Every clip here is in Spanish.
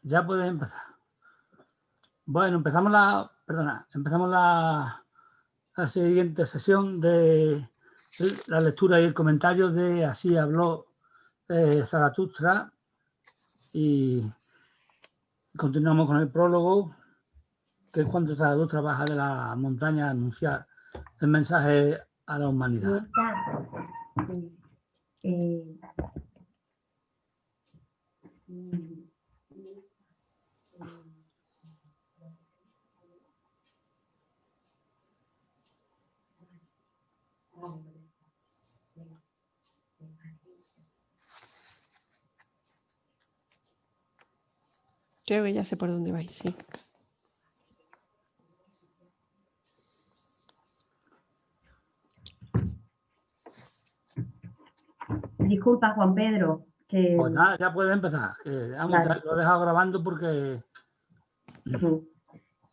Ya puedes empezar. Bueno, empezamos la siguiente sesión de la lectura y el comentario de Así habló Zaratustra, y continuamos con el prólogo, que es cuando Zaratustra baja de la montaña a anunciar el mensaje a la humanidad. Creo que ya sé por dónde vais, sí. Disculpa, Juan Pedro. Que... Pues nada, ya puedes empezar. Vale. Lo he dejado grabando porque...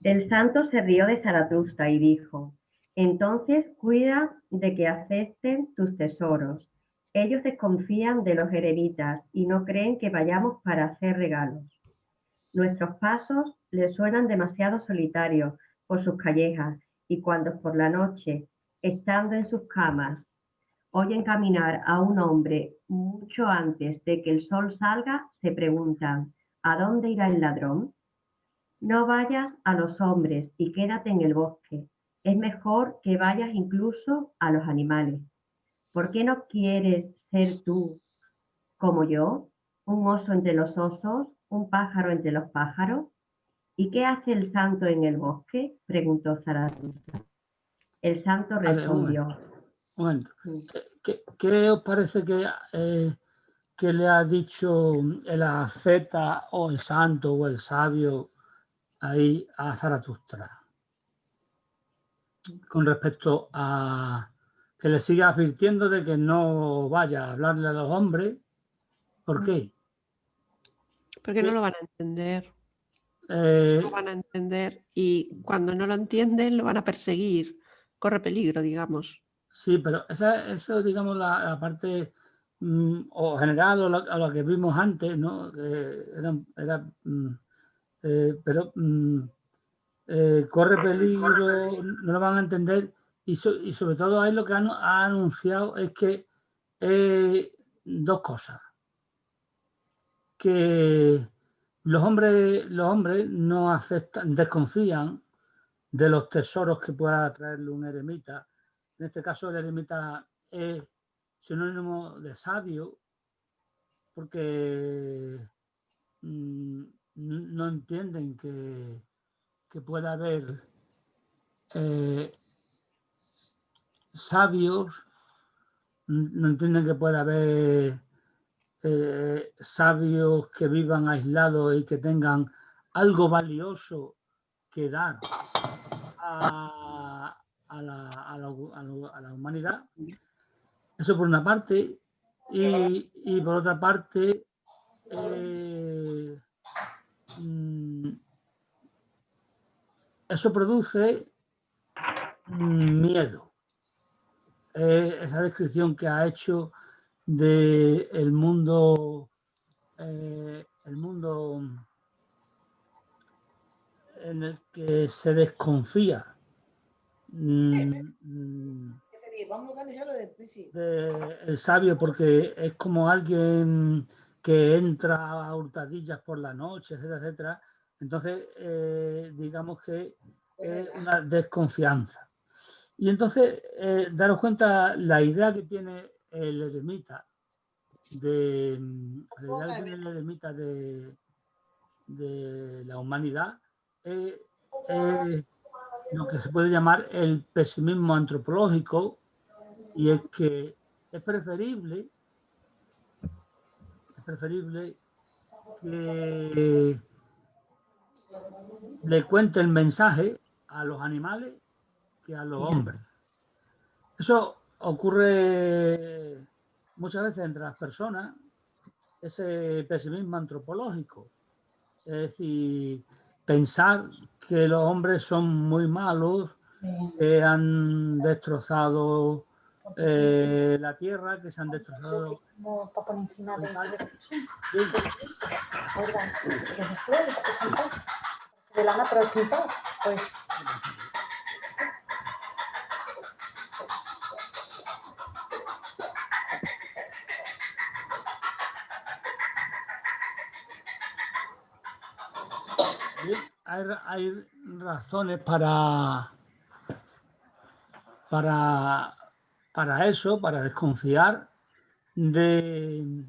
El santo se rió de Zaratustra y dijo: entonces cuida de que acepten tus tesoros. Ellos desconfían de los eremitas y no creen que vayamos para hacer regalos. Nuestros pasos les suenan demasiado solitarios por sus callejas, y cuando por la noche, estando en sus camas, oyen caminar a un hombre mucho antes de que el sol salga, se preguntan: ¿a dónde irá el ladrón? No vayas a los hombres y quédate en el bosque. Es mejor que vayas incluso a los animales. ¿Por qué no quieres ser tú como yo? ¿Un oso entre los osos? ¿Un pájaro entre los pájaros? ¿Y qué hace el santo en el bosque?, preguntó Zaratustra. El santo respondió. Un momento. ¿Qué os parece que le ha dicho el asceta o el santo o el sabio ahí a Zaratustra con respecto a que le siga advirtiendo de que no vaya a hablarle a los hombres? ¿Por qué? Porque no lo van a entender. No lo van a entender, y cuando no lo entienden lo van a perseguir. Corre peligro, digamos. Sí, pero eso, digamos, la parte o general o la que vimos antes, ¿no? Pero corre peligro, no lo van a entender, y sobre todo ahí lo que ha anunciado es que dos cosas: que los hombres no aceptan, desconfían de los tesoros que pueda traerle un eremita. En este caso el eremita es sinónimo de sabio, porque no entienden que pueda haber sabios, no entienden que pueda haber sabios que vivan aislados y que tengan algo valioso que dar a la humanidad. Eso por una parte. Y por otra parte, eso produce miedo. Esa descripción que ha hecho del mundo, el mundo en el que se desconfía el sabio, porque es como alguien que entra a hurtadillas por la noche, etcétera, etcétera. Entonces, digamos que es una desconfianza. Y entonces, daros cuenta la idea que tiene el eremita de la humanidad, es lo que se puede llamar el pesimismo antropológico, y es que es preferible que le cuente el mensaje a los animales que a los hombres. Eso ocurre muchas veces entre las personas, ese pesimismo antropológico. Es decir, pensar que los hombres son muy malos, que han destrozado la tierra, que se han destrozado. Oigan, de lana, pero escrita, pues... Hay razones para eso, para desconfiar de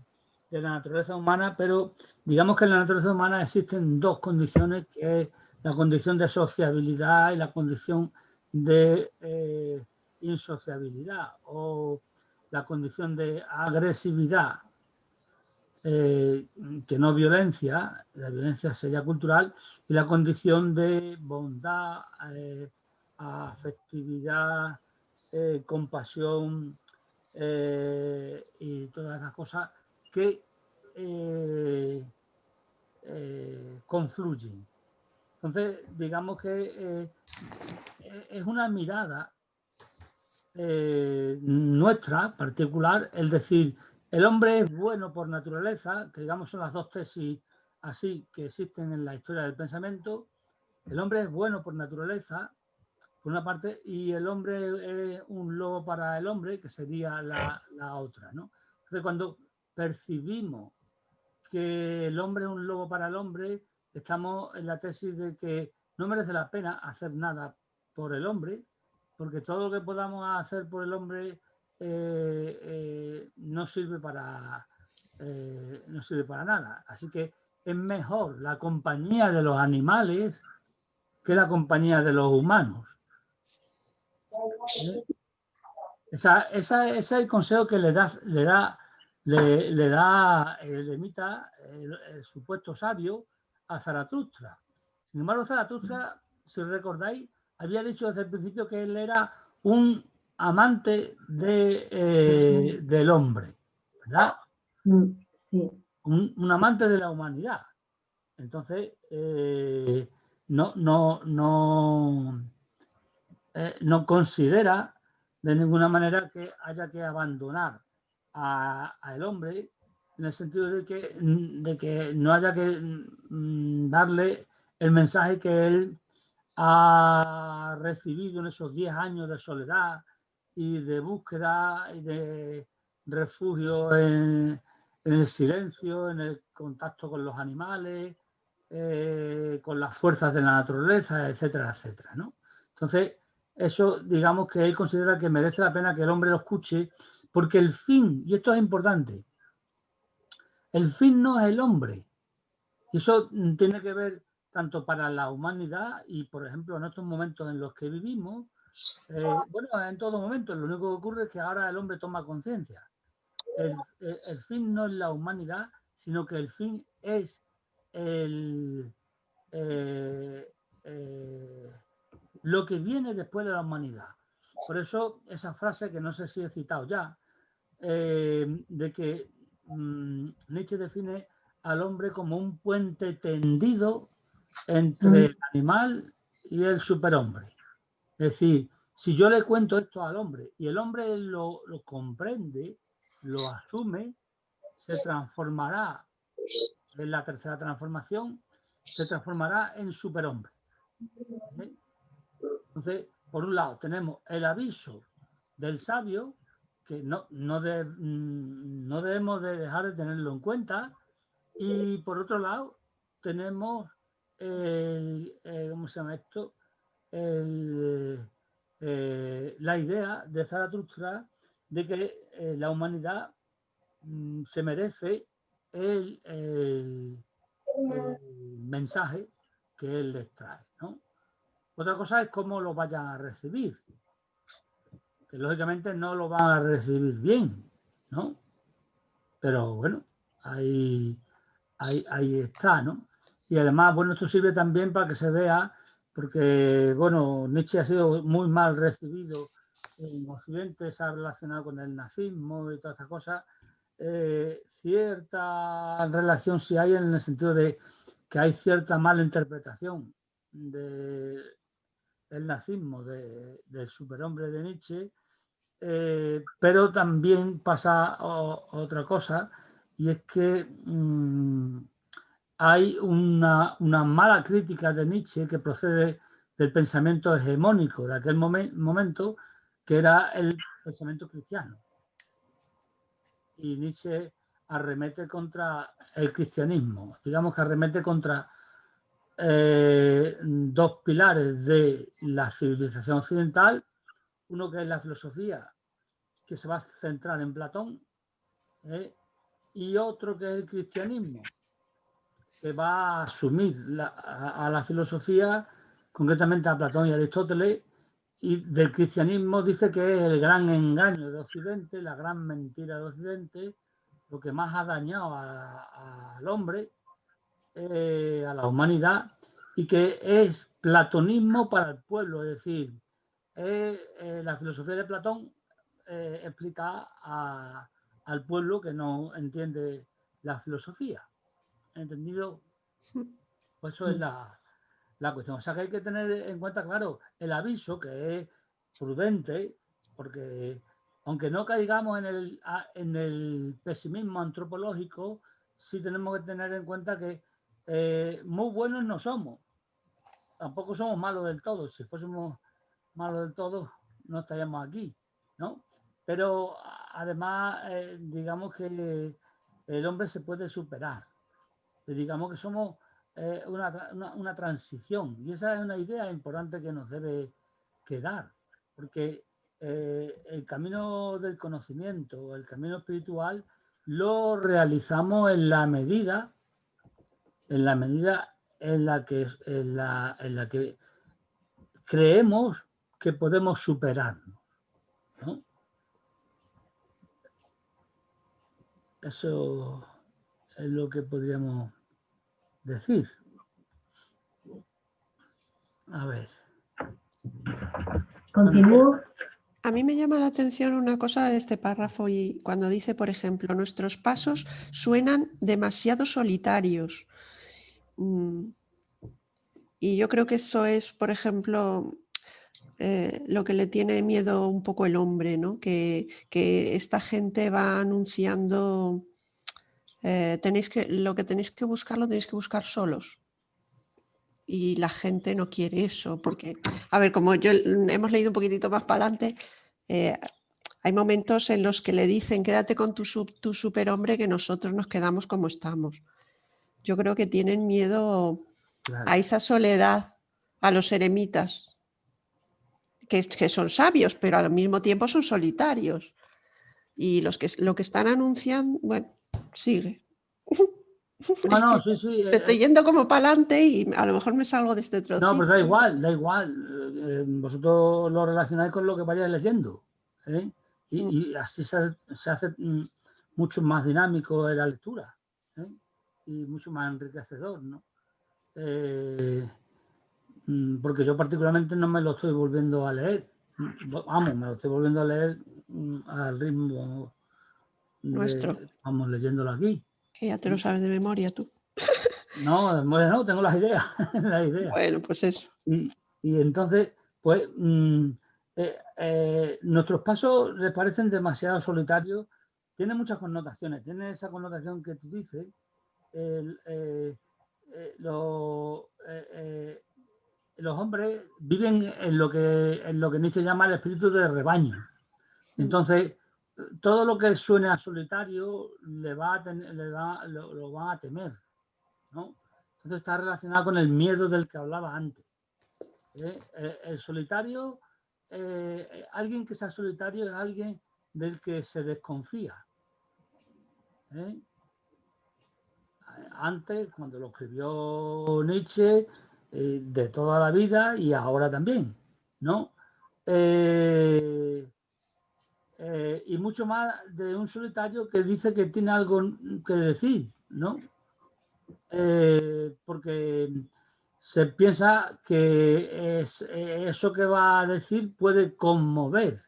la naturaleza humana, pero digamos que en la naturaleza humana existen dos condiciones, que es la condición de sociabilidad y la condición de insociabilidad, o la condición de agresividad, que no violencia, la violencia sería cultural, y la condición de bondad, afectividad, compasión, y todas esas cosas que confluyen. Entonces, digamos que es una mirada nuestra particular, el decir, el hombre es bueno por naturaleza, que digamos son las dos tesis así que existen en la historia del pensamiento. El hombre es bueno por naturaleza, por una parte, y el hombre es un lobo para el hombre, que sería la otra, ¿no? Entonces, cuando percibimos que el hombre es un lobo para el hombre, estamos en la tesis de que no merece la pena hacer nada por el hombre, porque todo lo que podamos hacer por el hombre no sirve para nada. Así que es mejor la compañía de los animales que la compañía de los humanos. Ese es el consejo que le da el eremita, el supuesto sabio, a Zaratustra. Sin embargo, Zaratustra, si os recordáis, había dicho desde el principio que él era un amante del hombre, ¿verdad? Sí. Un amante de la humanidad. Entonces, no considera de ninguna manera que haya que abandonar al hombre, en el sentido de que no haya que darle el mensaje que él ha recibido en esos 10 años de soledad y de búsqueda y de refugio en el silencio, en el contacto con los animales, con las fuerzas de la naturaleza, etcétera, etcétera, ¿no? Entonces, eso, digamos que él considera que merece la pena que el hombre lo escuche, porque el fin, y esto es importante, el fin no es el hombre. Y eso tiene que ver tanto para la humanidad y, por ejemplo, en estos momentos en los que vivimos, bueno, en todo momento, lo único que ocurre es que ahora el hombre toma conciencia. El fin no es la humanidad, sino que el fin es lo que viene después de la humanidad. Por eso esa frase, que no sé si he citado ya, de que Nietzsche define al hombre como un puente tendido entre el animal y el superhombre. Es decir, si yo le cuento esto al hombre y el hombre lo comprende, lo asume, se transformará en la tercera transformación, se transformará en superhombre. ¿Sí? Entonces, por un lado, tenemos el aviso del sabio, que no debemos de dejar de tenerlo en cuenta, y por otro lado, tenemos ¿cómo se llama esto? La idea de Zaratustra de que la humanidad se merece el mensaje que él les trae, ¿no? Otra cosa es cómo lo vayan a recibir, que lógicamente no lo van a recibir bien, ¿no? Pero bueno, ahí está, ¿no? Y además, bueno, esto sirve también para que se vea, porque, bueno, Nietzsche ha sido muy mal recibido en Occidente, se ha relacionado con el nazismo y todas estas cosas. Cierta relación sí hay, en el sentido de que hay cierta mala interpretación del nazismo, del superhombre de Nietzsche, pero también pasa otra cosa, y es que hay una mala crítica de Nietzsche que procede del pensamiento hegemónico de aquel momento, que era el pensamiento cristiano. Y Nietzsche arremete contra el cristianismo, digamos que arremete contra dos pilares de la civilización occidental, uno que es la filosofía, que se va a centrar en Platón, y otro que es el cristianismo, que va a asumir a la filosofía, concretamente a Platón y Aristóteles, y del cristianismo dice que es el gran engaño de Occidente, la gran mentira de Occidente, lo que más ha dañado al hombre, a la humanidad, y que es platonismo para el pueblo, es decir, la filosofía de Platón explica al pueblo que no entiende la filosofía. ¿Entendido? Pues eso es la cuestión. O sea que hay que tener en cuenta, claro, el aviso, que es prudente, porque aunque no caigamos en el pesimismo antropológico, sí tenemos que tener en cuenta que muy buenos no somos. Tampoco somos malos del todo. Si fuésemos malos del todo, no estaríamos aquí, ¿no? Pero además, digamos que el hombre se puede superar. Digamos que somos una transición, y esa es una idea importante que nos debe quedar, porque el camino del conocimiento, el camino espiritual, lo realizamos en la medida en la que creemos que podemos superarnos, ¿no? Eso es lo que podríamos decir. A ver. Continúo. A mí me llama la atención una cosa de este párrafo, y cuando dice, por ejemplo, nuestros pasos suenan demasiado solitarios. Y yo creo que eso es, por ejemplo, lo que le tiene miedo un poco el hombre, ¿no? Que esta gente va anunciando, lo que tenéis que buscar lo tenéis que buscar solos. Y la gente no quiere eso, porque, a ver, como hemos leído un poquitito más para adelante, hay momentos en los que le dicen quédate con tu superhombre, que nosotros nos quedamos como estamos. Yo creo que tienen miedo, claro, a esa soledad, a los eremitas, que son sabios, pero al mismo tiempo son solitarios. Y lo que están anunciando, bueno, sigue. No, sí, sí. Estoy yendo como para adelante y a lo mejor me salgo de este trocito. No, pues da igual, da igual. Vosotros lo relacionáis con lo que vayáis leyendo, ¿eh? Y así se hace mucho más dinámico en la lectura, ¿eh? Y mucho más enriquecedor, ¿no? Porque yo particularmente no me lo estoy volviendo a leer. Vamos, me lo estoy volviendo a leer al ritmo nuestro. Vamos leyéndolo aquí. Que ya te lo sabes de memoria tú. No, de memoria no, tengo las ideas. Las ideas. Bueno, pues eso. Y entonces, pues, nuestros pasos les parecen demasiado solitarios. Tiene muchas connotaciones. Tiene esa connotación que tú dices. Los hombres viven en lo que Nietzsche llama el espíritu de rebaño. Entonces, todo lo que suene a solitario lo van a temer, ¿no? Entonces está relacionado con el miedo del que hablaba antes. El solitario, alguien que sea solitario es alguien del que se desconfía. Antes, cuando lo escribió Nietzsche, de toda la vida y ahora también, ¿no? Y mucho más de un solitario que dice que tiene algo que decir, ¿no? Porque se piensa que eso que va a decir puede conmover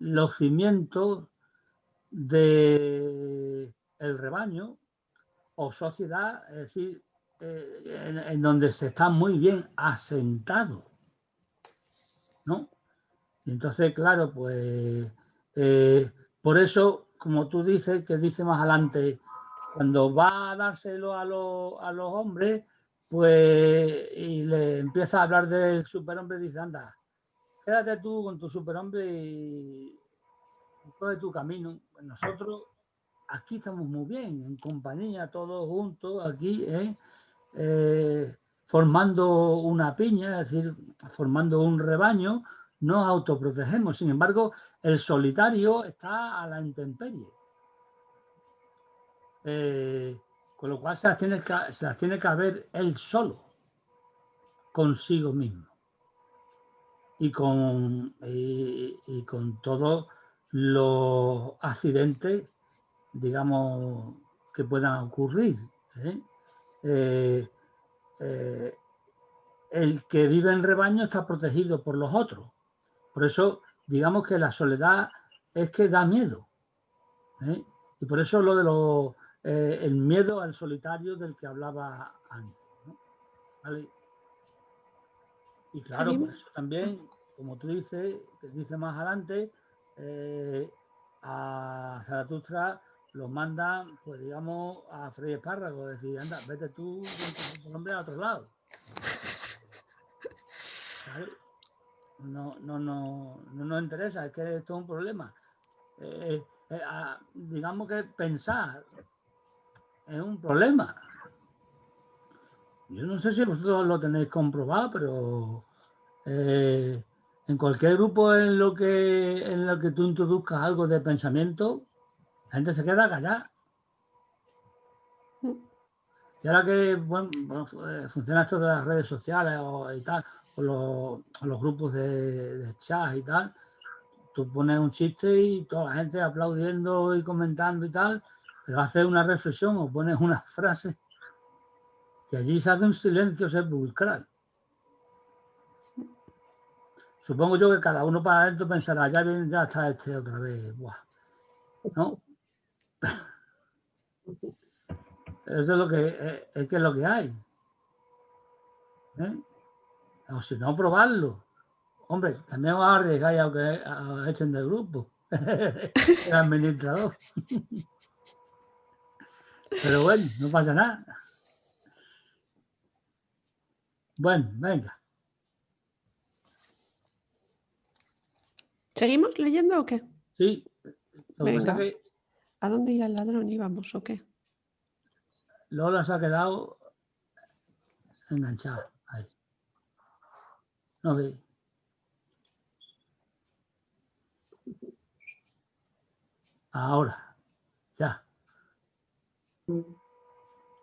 los cimientos del rebaño o sociedad, es decir, en donde se está muy bien asentado, ¿no? Entonces, claro, pues por eso, como tú dices, que dice más adelante, cuando va a dárselo a los hombres, pues, y le empieza a hablar del superhombre, dice, anda, quédate tú con tu superhombre y coge tu camino. Pues nosotros aquí estamos muy bien, en compañía, todos juntos, aquí, formando una piña, es decir, formando un rebaño, nos autoprotegemos. Sin embargo, el solitario está a la intemperie. Con lo cual se las tiene que ver él solo, consigo mismo. Y con todos los accidentes, digamos, que puedan ocurrir. El que vive en rebaño está protegido por los otros. Por eso, digamos que la soledad es que da miedo. Y por eso lo de el miedo al solitario del que hablaba antes, ¿no? ¿Vale? Y claro, por eso también, como tú dices, que dice más adelante, a Zaratustra los mandan, pues digamos, a Fray Espárrago, decir, anda, vete tú con tu hombre a otro lado. ¿Vale? No nos interesa, es que esto es un problema. Digamos que pensar es un problema. Yo no sé si vosotros lo tenéis comprobado, pero en cualquier grupo en lo que tú introduzcas algo de pensamiento, la gente se queda callada. Y ahora que bueno, funciona esto de las redes sociales y tal, o los grupos de chat y tal, tú pones un chiste y toda la gente aplaudiendo y comentando y tal, pero haces una reflexión o pones una frase y allí se hace un silencio sepulcral. Supongo yo que cada uno para adentro pensará, ya está este otra vez. Buah. ¿No? Eso es lo que es lo que hay. O si no, probarlo. Hombre, también os arriesgáis a que os echen del grupo. El administrador. Pero bueno, no pasa nada. Bueno, venga. ¿Seguimos leyendo o qué? Sí. Lo que pasa Venga. es que ¿A dónde irá el ladrón? ¿Íbamos o qué? Lola se ha quedado enganchada ahí. No ve. Ahora. Ya.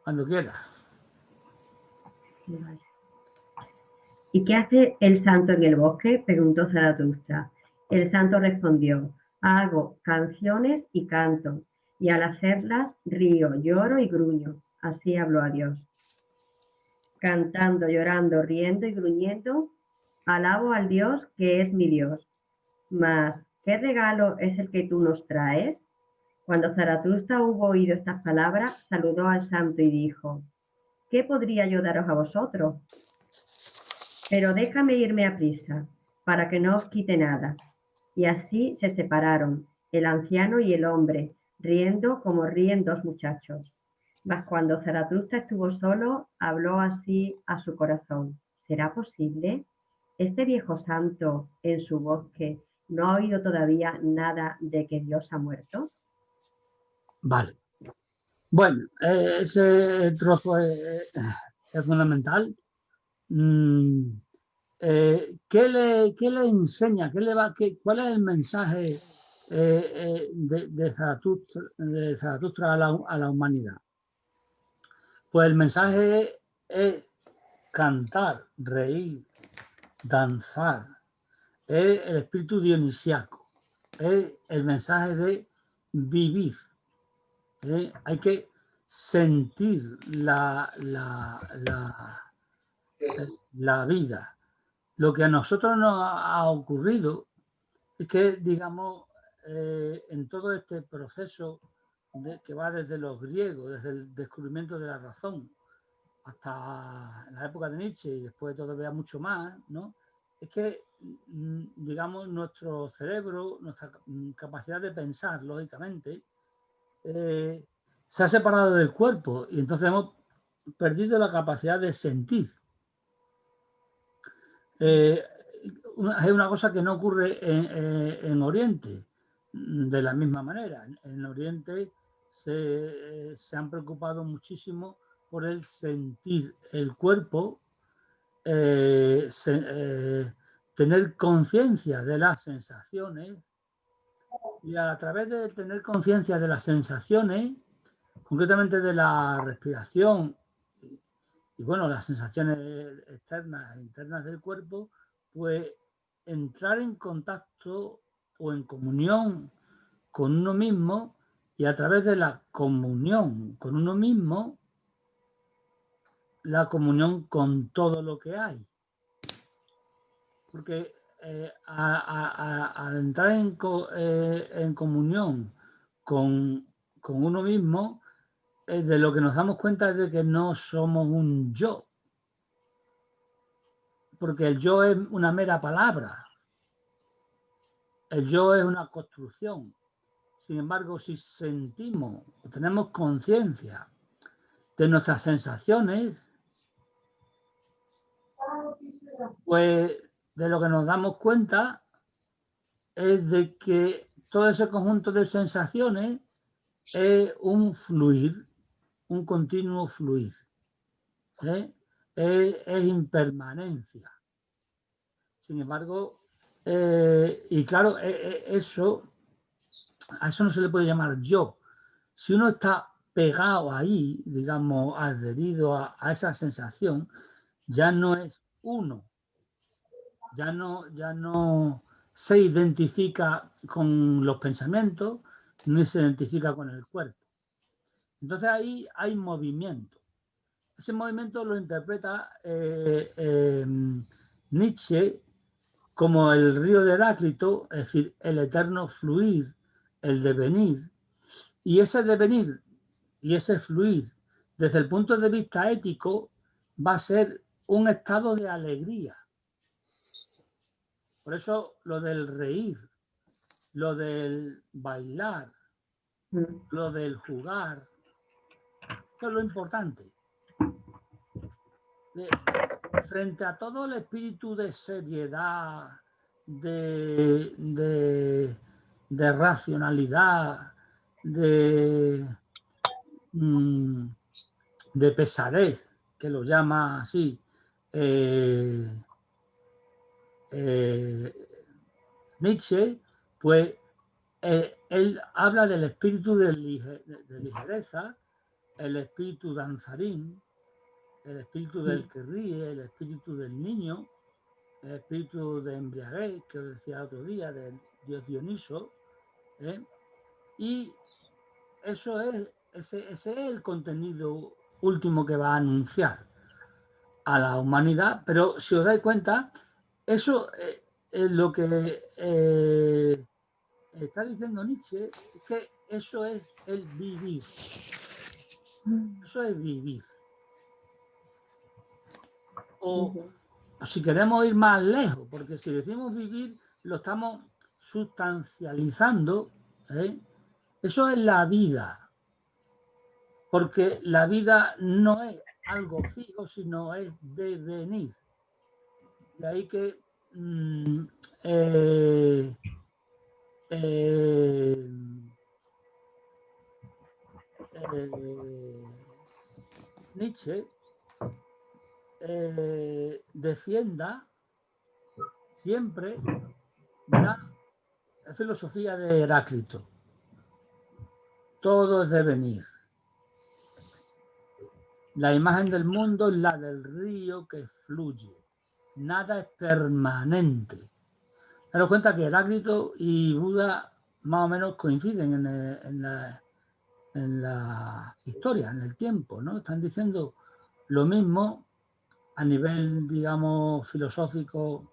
Cuando quiera. Vale. ¿Y qué hace el santo en el bosque?, preguntó Zaratustra. El santo respondió, hago canciones y canto, y al hacerlas río, lloro y gruño. Así habló a Dios. Cantando, llorando, riendo y gruñendo, alabo al Dios que es mi Dios. Mas, ¿qué regalo es el que tú nos traes? Cuando Zaratustra hubo oído estas palabras, saludó al santo y dijo, ¿qué podría yo daros a vosotros? Pero déjame irme a prisa, para que no os quite nada. Y así se separaron, el anciano y el hombre, riendo como ríen dos muchachos. Mas cuando Zaratustra estuvo solo, habló así a su corazón. ¿Será posible? ¿Este viejo santo en su bosque no ha oído todavía nada de que Dios ha muerto? Vale. Bueno, ese trozo es fundamental. ¿Qué le enseña? ¿Cuál es el mensaje de Zaratustra a la humanidad? Pues el mensaje es cantar, reír, danzar, es el espíritu dionisiaco, es el mensaje de vivir. Hay que sentir la vida. Lo que a nosotros nos ha ocurrido es que, digamos, en todo este proceso que va desde los griegos, desde el descubrimiento de la razón, hasta la época de Nietzsche y después todavía mucho más, ¿no? Es que, digamos, nuestro cerebro, nuestra capacidad de pensar, lógicamente, se ha separado del cuerpo y entonces hemos perdido la capacidad de sentir. Es una cosa que no ocurre en Oriente de la misma manera. En Oriente se han preocupado muchísimo por el sentir el cuerpo, tener conciencia de las sensaciones, y a través de tener conciencia de las sensaciones, concretamente de la respiración y bueno, las sensaciones externas e internas del cuerpo, pues entrar en contacto o en comunión con uno mismo, y a través de la comunión con uno mismo, la comunión con todo lo que hay. Porque al entrar en comunión con uno mismo, de lo que nos damos cuenta es de que no somos un yo, porque el yo es una mera palabra, el yo es una construcción. Sin embargo, si sentimos o tenemos conciencia de nuestras sensaciones, pues de lo que nos damos cuenta es de que todo ese conjunto de sensaciones es un fluir, un continuo fluir, es impermanencia. Sin embargo, y claro, eso, a eso no se le puede llamar yo. Si uno está pegado ahí, digamos, adherido a esa sensación, ya no es uno, ya no se identifica con los pensamientos, ni se identifica con el cuerpo. Entonces ahí hay movimiento. Ese movimiento lo interpreta Nietzsche como el río de Heráclito, es decir, el eterno fluir, el devenir. Y ese devenir y ese fluir, desde el punto de vista ético, va a ser un estado de alegría. Por eso lo del reír, lo del bailar, lo del jugar, eso es lo importante. Frente a todo el espíritu de seriedad, de racionalidad, de pesadez, que lo llama así Nietzsche, pues él habla del espíritu de ligereza, el espíritu danzarín, el espíritu del que ríe, el espíritu del niño, el espíritu de embriaguez, que os decía otro día, del dios Dioniso, y eso ese es el contenido último que va a anunciar a la humanidad. Pero si os dais cuenta, eso es lo que está diciendo Nietzsche, es que eso es el vivir. Eso es vivir. O si queremos ir más lejos, porque si decimos vivir, lo estamos sustancializando, eso es la vida. Porque la vida no es algo fijo, sino es devenir. De ahí que Nietzsche defienda siempre la filosofía de Heráclito. Todo es devenir. La imagen del mundo es la del río que fluye. Nada es permanente. Daros cuenta que Heráclito y Buda más o menos coinciden en la historia, en el tiempo, ¿no? Están diciendo lo mismo a nivel, digamos, filosófico,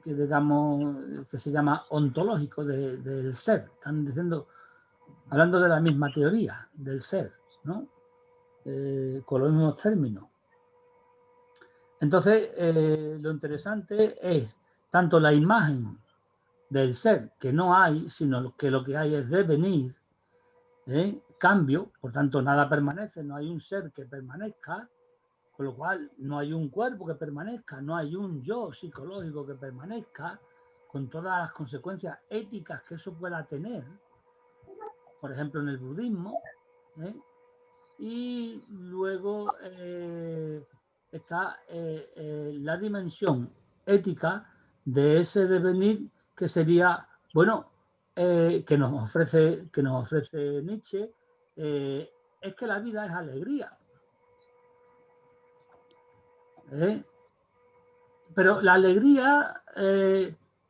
que digamos que se llama ontológico del ser. Están diciendo, hablando de la misma teoría del ser, ¿no? Con los mismos términos. Entonces, lo interesante es tanto la imagen del ser, que no hay, sino que lo que hay es devenir, cambio, por tanto nada permanece, no hay un ser que permanezca, con lo cual no hay un cuerpo que permanezca, no hay un yo psicológico que permanezca, con todas las consecuencias éticas que eso pueda tener, por ejemplo en el budismo, ¿eh? Y luego está la dimensión ética de ese devenir que sería, bueno, que nos ofrece Nietzsche, es que la vida es alegría. Pero la alegría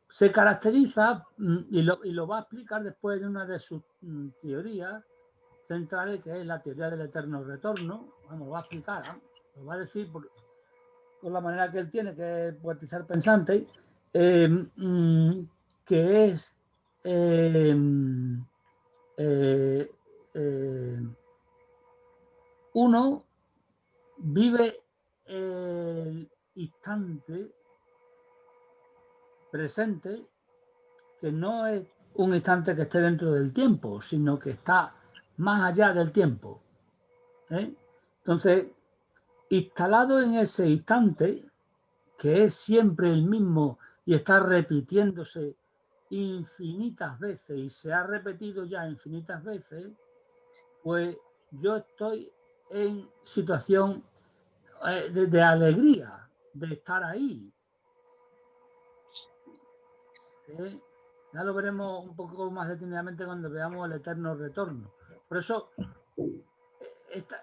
se caracteriza, y lo va a explicar después en una de sus teorías centrales, que es la teoría del eterno retorno. Vamos, lo va a explicar, ¿eh? Lo va a decir por la manera que él tiene, que es poetizar pensante, que es uno vive el instante presente, que no es un instante que esté dentro del tiempo, sino que está más allá del tiempo, ¿eh? Entonces, instalado en ese instante, que es siempre el mismo y está repitiéndose infinitas veces y se ha repetido ya infinitas veces, pues yo estoy en situación de alegría, de estar ahí. Ya lo veremos un poco más detenidamente cuando veamos el eterno retorno. Por eso,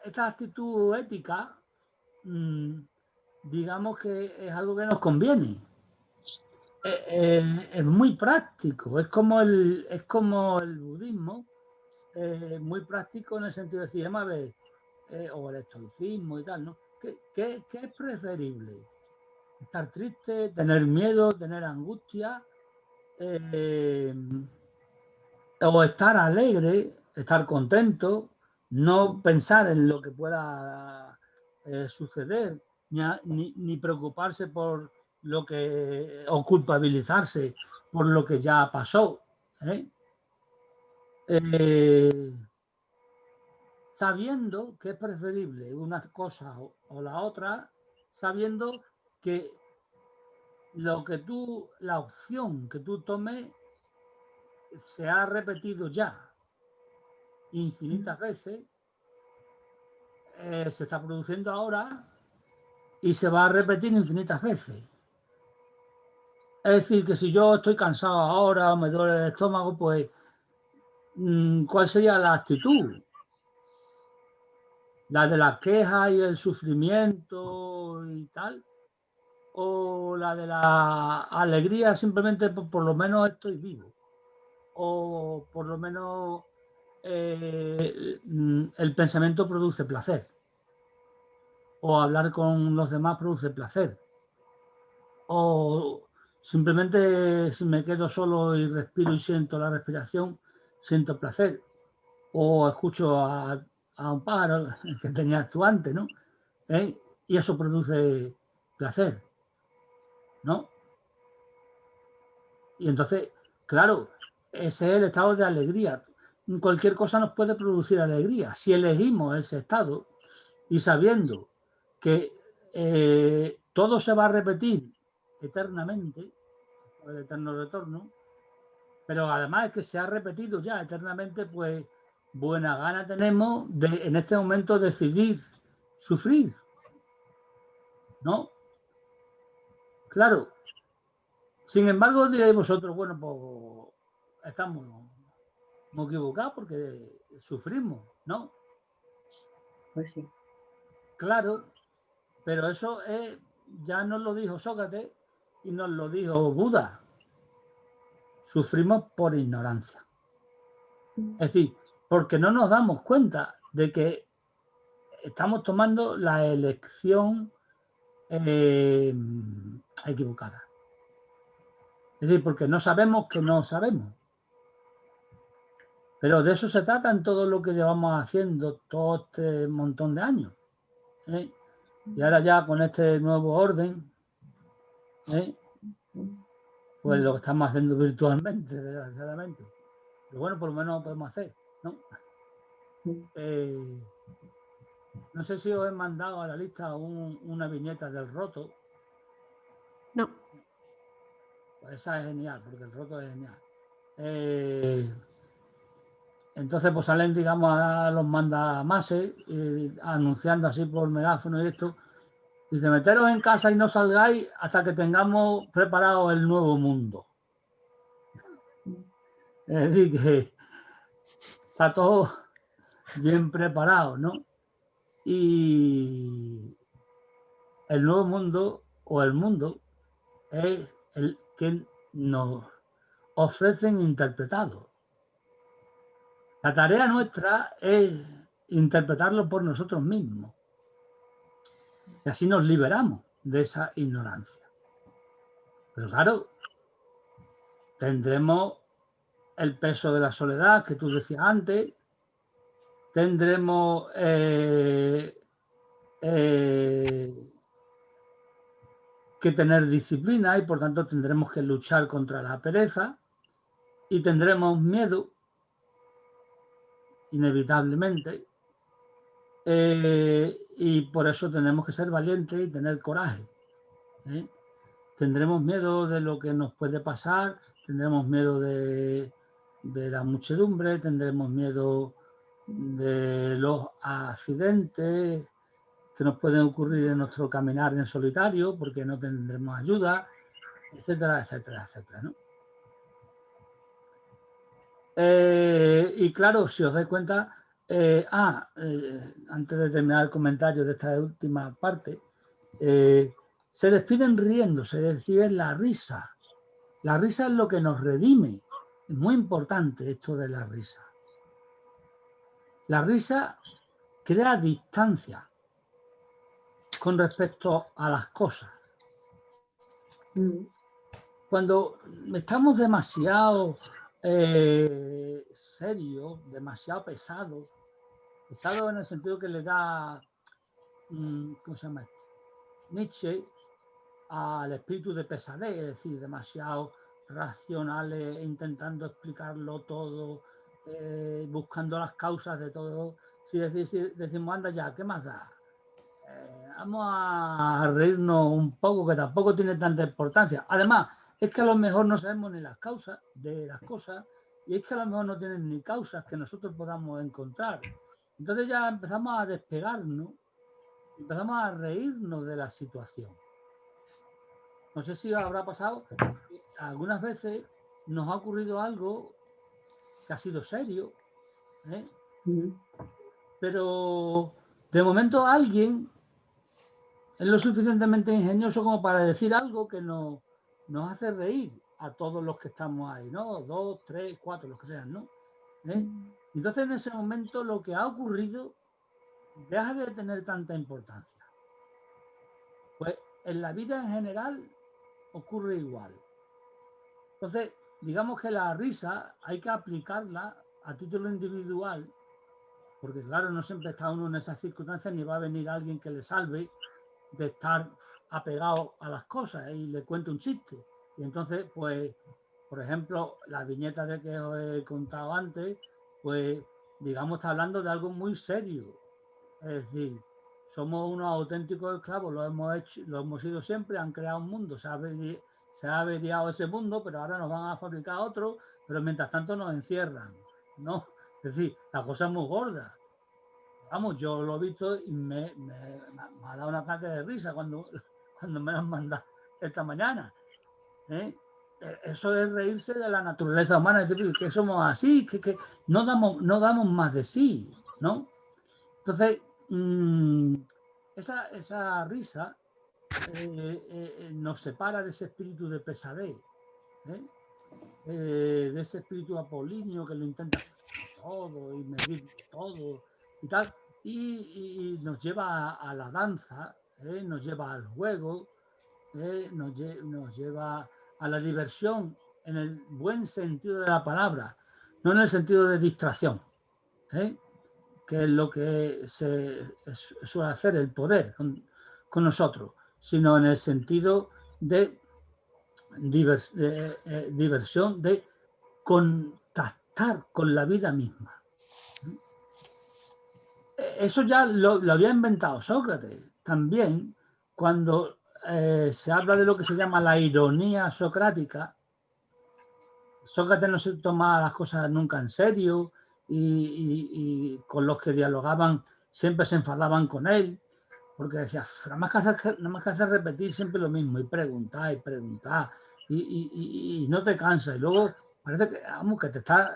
esta actitud ética, digamos que es algo que nos conviene. Es muy práctico, es como el budismo, muy práctico en el sentido de decir, a ver, o el estoicismo y tal, ¿no? ¿Qué es preferible? ¿Estar triste, tener miedo, tener angustia? O estar alegre, estar contento, no pensar en lo que pueda suceder, ni preocuparse por lo que, o culpabilizarse por lo que ya pasó, ¿eh? Sabiendo que es preferible una cosa o la otra, sabiendo que la opción que tú tomes se ha repetido ya infinitas veces, se está produciendo ahora y se va a repetir infinitas veces. Es decir, que si yo estoy cansado ahora o me duele el estómago, pues ¿cuál sería la actitud? ¿La de la queja y el sufrimiento y tal? ¿O la de la alegría, simplemente por lo menos estoy vivo? ¿O por lo menos el pensamiento produce placer? ¿O hablar con los demás produce placer? ¿O simplemente si me quedo solo y respiro y siento la respiración, siento placer? ¿O escucho a un pájaro que tenías tú antes, ¿no? Y eso produce placer, ¿no? Y entonces, claro, ese es el estado de alegría. Cualquier cosa nos puede producir alegría. Si elegimos ese estado y sabiendo que todo se va a repetir eternamente, el eterno retorno, pero además es que se ha repetido ya eternamente, pues buena gana tenemos de en este momento decidir sufrir, ¿no? Claro. Sin embargo, diréis vosotros, bueno, pues estamos muy equivocados porque sufrimos, ¿no? Pues sí. Claro, pero eso ya nos lo dijo Sócrates y nos lo dijo Buda. Sufrimos por ignorancia. Es decir, porque no nos damos cuenta de que estamos tomando la elección equivocada. Es decir, porque no sabemos que no sabemos. Pero de eso se trata en todo lo que llevamos haciendo todo este montón de años, ¿eh? Y ahora ya con este nuevo orden, pues lo estamos haciendo virtualmente, desgraciadamente. Pero bueno, por lo menos lo podemos hacer, ¿no? No sé si os he mandado a la lista una viñeta del roto. No. Pues esa es genial, porque el roto es genial. Entonces, pues salen, digamos, a los mandamases anunciando así por megáfono y esto. Dice, meteros en casa y no salgáis hasta que tengamos preparado el nuevo mundo. Es decir, que está todo bien preparado, ¿no? Y el nuevo mundo o el mundo es el que nos ofrecen interpretado. La tarea nuestra es interpretarlo por nosotros mismos. Y así nos liberamos de esa ignorancia. Pero claro, tendremos el peso de la soledad que tú decías antes, tendremos que tener disciplina y por tanto tendremos que luchar contra la pereza y tendremos miedo, inevitablemente, y por eso tenemos que ser valientes y tener coraje. Tendremos miedo de lo que nos puede pasar, tendremos miedo de la muchedumbre, tendremos miedo de los accidentes que nos pueden ocurrir en nuestro caminar en solitario porque no tendremos ayuda, etcétera, etcétera, etcétera, ¿no? Y claro, si os dais cuenta, antes de terminar el comentario de esta última parte, se despiden riéndose, es decir, es la risa. La risa es lo que nos redime. Es muy importante esto de la risa. La risa crea distancia con respecto a las cosas. Cuando estamos demasiado serios, demasiado pesados en el sentido que le da, ¿cómo se llama esto? Nietzsche al espíritu de pesadez, es decir, demasiado racionales, intentando explicarlo todo, buscando las causas de todo. Si decimos, anda ya, ¿qué más da? Vamos a reírnos un poco, que tampoco tiene tanta importancia. Además, es que a lo mejor no sabemos ni las causas de las cosas y es que a lo mejor no tienen ni causas que nosotros podamos encontrar. Entonces ya empezamos a despegarnos, empezamos a reírnos de la situación. No sé si os habrá pasado, algunas veces nos ha ocurrido algo que ha sido serio, pero de momento alguien es lo suficientemente ingenioso como para decir algo que nos hace reír a todos los que estamos ahí, ¿no? 2, 3, 4, los que sean, ¿no? Entonces en ese momento lo que ha ocurrido deja de tener tanta importancia. Pues en la vida en general ocurre igual. Entonces, digamos que la risa hay que aplicarla a título individual, porque claro, no siempre está uno en esas circunstancias ni va a venir alguien que le salve de estar apegado a las cosas y le cuente un chiste. Y entonces, pues, por ejemplo, la viñeta de que os he contado antes, pues, digamos, está hablando de algo muy serio. Es decir, somos unos auténticos esclavos, lo hemos sido siempre, han creado un mundo, se ha averiado ese mundo, pero ahora nos van a fabricar otro, pero mientras tanto nos encierran, ¿no? Es decir, la cosa es muy gorda. Vamos, yo lo he visto y me ha dado un ataque de risa cuando me lo han mandado esta mañana. Eso es reírse de la naturaleza humana, es decir, que somos así, que no damos más de sí, ¿no? Entonces, esa risa nos separa de ese espíritu de pesadez, de ese espíritu apolíneo que lo intenta todo y medir todo y tal, y nos lleva a la danza, nos lleva al juego, nos lleva a la diversión en el buen sentido de la palabra, no en el sentido de distracción, que es lo que suele hacer el poder con nosotros, sino en el sentido de diversión, de contactar con la vida misma. Eso ya lo había inventado Sócrates. También, cuando se habla de lo que se llama la ironía socrática, Sócrates no se tomaba las cosas nunca en serio y con los que dialogaban siempre se enfadaban con él, porque decía, nada más que hacer repetir siempre lo mismo y preguntar y no te cansas. Y luego parece que, vamos, que te estás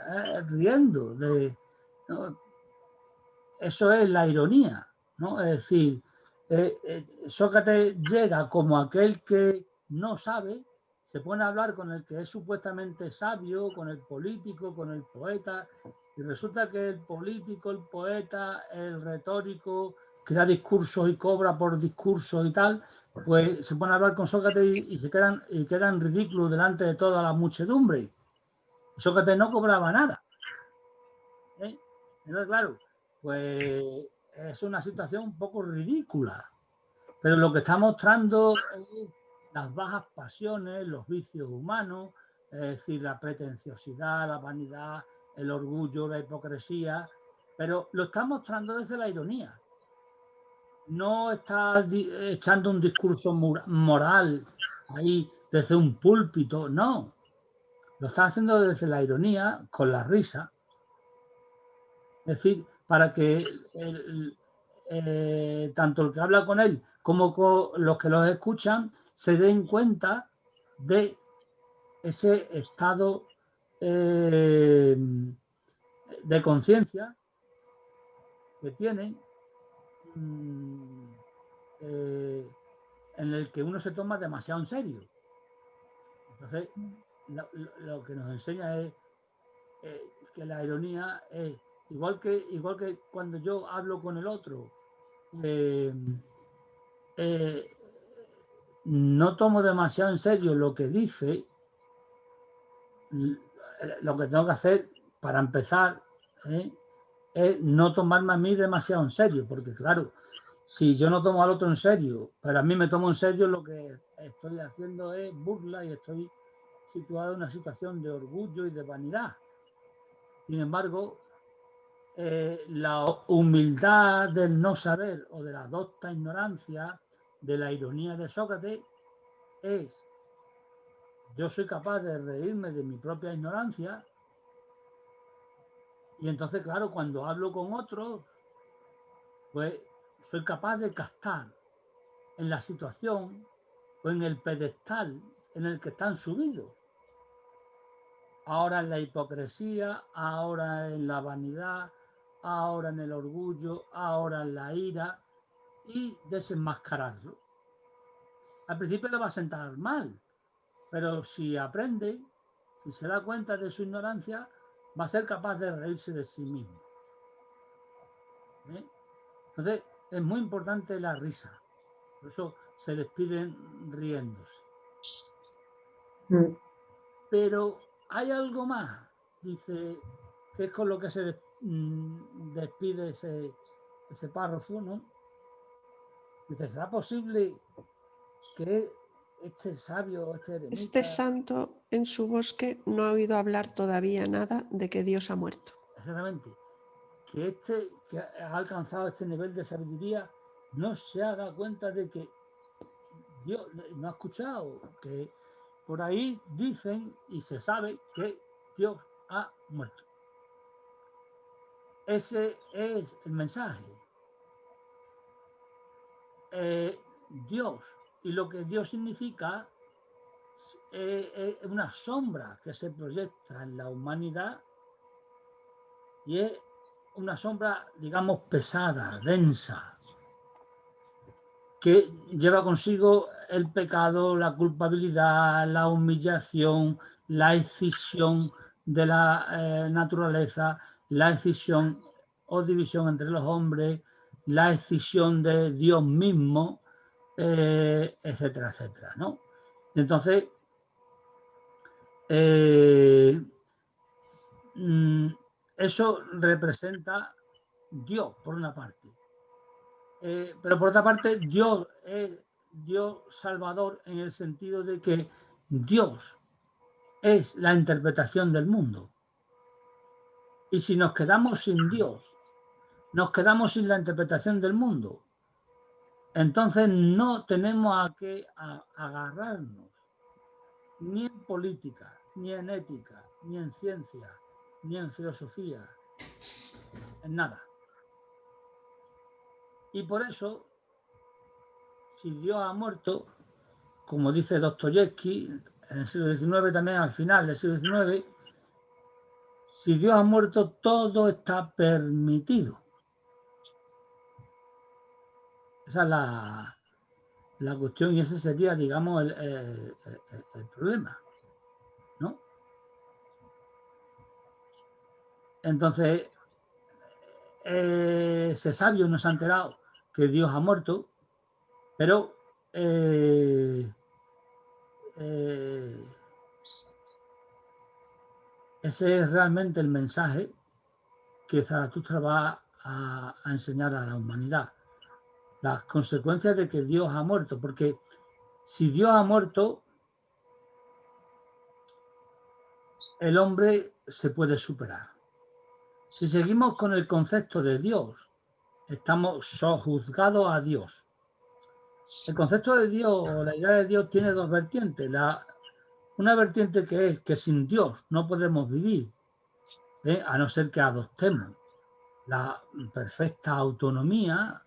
riendo de... ¿no? Eso es la ironía, ¿no? Es decir, Sócrates llega como aquel que no sabe, se pone a hablar con el que es supuestamente sabio, con el político, con el poeta, y resulta que el político, el poeta, el retórico, que da discursos y cobra por discursos y tal, pues se pone a hablar con Sócrates y quedan ridículos delante de toda la muchedumbre. Sócrates no cobraba nada. Entonces, claro, pues es una situación un poco ridícula. Pero lo que está mostrando es las bajas pasiones, los vicios humanos, es decir, la pretenciosidad, la vanidad, el orgullo, la hipocresía, pero lo está mostrando desde la ironía. No está echando un discurso moral ahí desde un púlpito, no. Lo está haciendo desde la ironía, con la risa. Es decir, para que tanto el que habla con él como con los que los escuchan se den cuenta de ese estado de conciencia que tienen, en el que uno se toma demasiado en serio. Entonces, lo que nos enseña es que la ironía es igual que cuando yo hablo con el otro, no tomo demasiado en serio lo que dice. Lo que tengo que hacer para empezar es no tomarme a mí demasiado en serio, porque claro, si yo no tomo al otro en serio, pero a mí me tomo en serio, lo que estoy haciendo es burla y estoy situado en una situación de orgullo y de vanidad. Sin embargo, la humildad del no saber o de la docta ignorancia, de la ironía de Sócrates, es: yo soy capaz de reírme de mi propia ignorancia y entonces, claro, cuando hablo con otros, pues soy capaz de captar en la situación o en el pedestal en el que están subidos. Ahora en la hipocresía, ahora en la vanidad, ahora en el orgullo, ahora en la ira, y desenmascararlo. Al principio le va a sentar mal, pero si aprende, si se da cuenta de su ignorancia, va a ser capaz de reírse de sí mismo. Entonces, es muy importante la risa. Por eso se despiden riéndose. Pero hay algo más, dice, que es con lo que se despide ese párrafo, ¿no? Dice, ¿será posible que este sabio, este eremita... Este santo en su bosque no ha oído hablar todavía nada de que Dios ha muerto? Exactamente. Que ha alcanzado este nivel de sabiduría no se ha dado cuenta de que Dios no ha escuchado, que por ahí dicen y se sabe que Dios ha muerto. Ese es el mensaje. Dios, y lo que Dios significa es una sombra que se proyecta en la humanidad y es una sombra, digamos, pesada, densa, que lleva consigo el pecado, la culpabilidad, la humillación, la escisión de la naturaleza, la escisión o división entre los hombres, la escisión de Dios mismo, etcétera, etcétera, ¿no? Entonces, eso representa Dios, por una parte. Pero por otra parte, Dios es Dios salvador en el sentido de que Dios es la interpretación del mundo. Y si nos quedamos sin Dios, nos quedamos sin la interpretación del mundo. Entonces no tenemos a qué agarrarnos, ni en política, ni en ética, ni en ciencia, ni en filosofía, en nada. Y por eso, si Dios ha muerto, como dice Dostoyevsky, en el siglo XIX también, al final del siglo XIX, si Dios ha muerto, todo está permitido. Esa es la cuestión y ese sería, digamos, el problema, ¿no? Entonces, ese sabio nos ha enterado que Dios ha muerto, pero ese es realmente el mensaje que Zaratustra va a enseñar a la humanidad. Las consecuencias de que Dios ha muerto, porque si Dios ha muerto, el hombre se puede superar. Si seguimos con el concepto de Dios, estamos sojuzgados a Dios. El concepto de Dios o la idea de Dios tiene dos vertientes. Una vertiente que es que sin Dios no podemos vivir, a no ser que adoptemos la perfecta autonomía,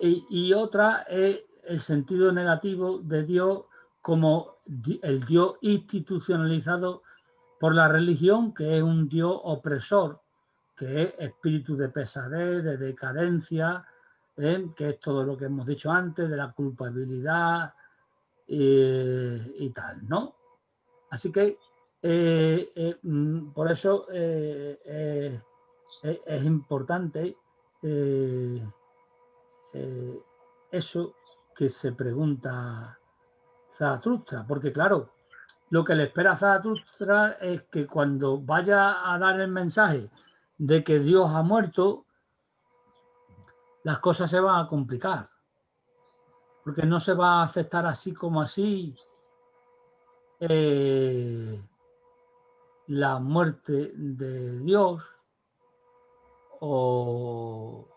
y otra es el sentido negativo de Dios como el Dios institucionalizado por la religión, que es un Dios opresor, que es espíritu de pesadez, de decadencia, que es todo lo que hemos dicho antes, de la culpabilidad y tal, ¿no? Así que por eso es importante eso que se pregunta Zaratustra, porque claro, lo que le espera a Zaratustra es que cuando vaya a dar el mensaje de que Dios ha muerto, las cosas se van a complicar, porque no se va a aceptar así como así la muerte de Dios o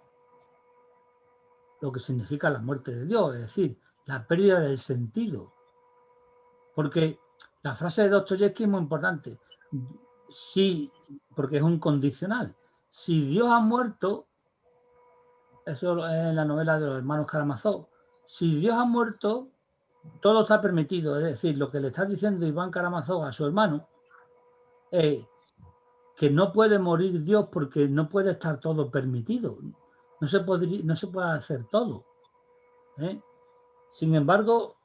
lo que significa la muerte de Dios, es decir, la pérdida del sentido. Porque la frase de Dostoyevsky es muy importante. Sí, porque es un condicional. Si Dios ha muerto, eso es en la novela de los hermanos Karamazov, si Dios ha muerto, todo está permitido. Es decir, lo que le está diciendo Iván Karamazov a su hermano es que no puede morir Dios porque no puede estar todo permitido. No se puede hacer todo. Sin embargo,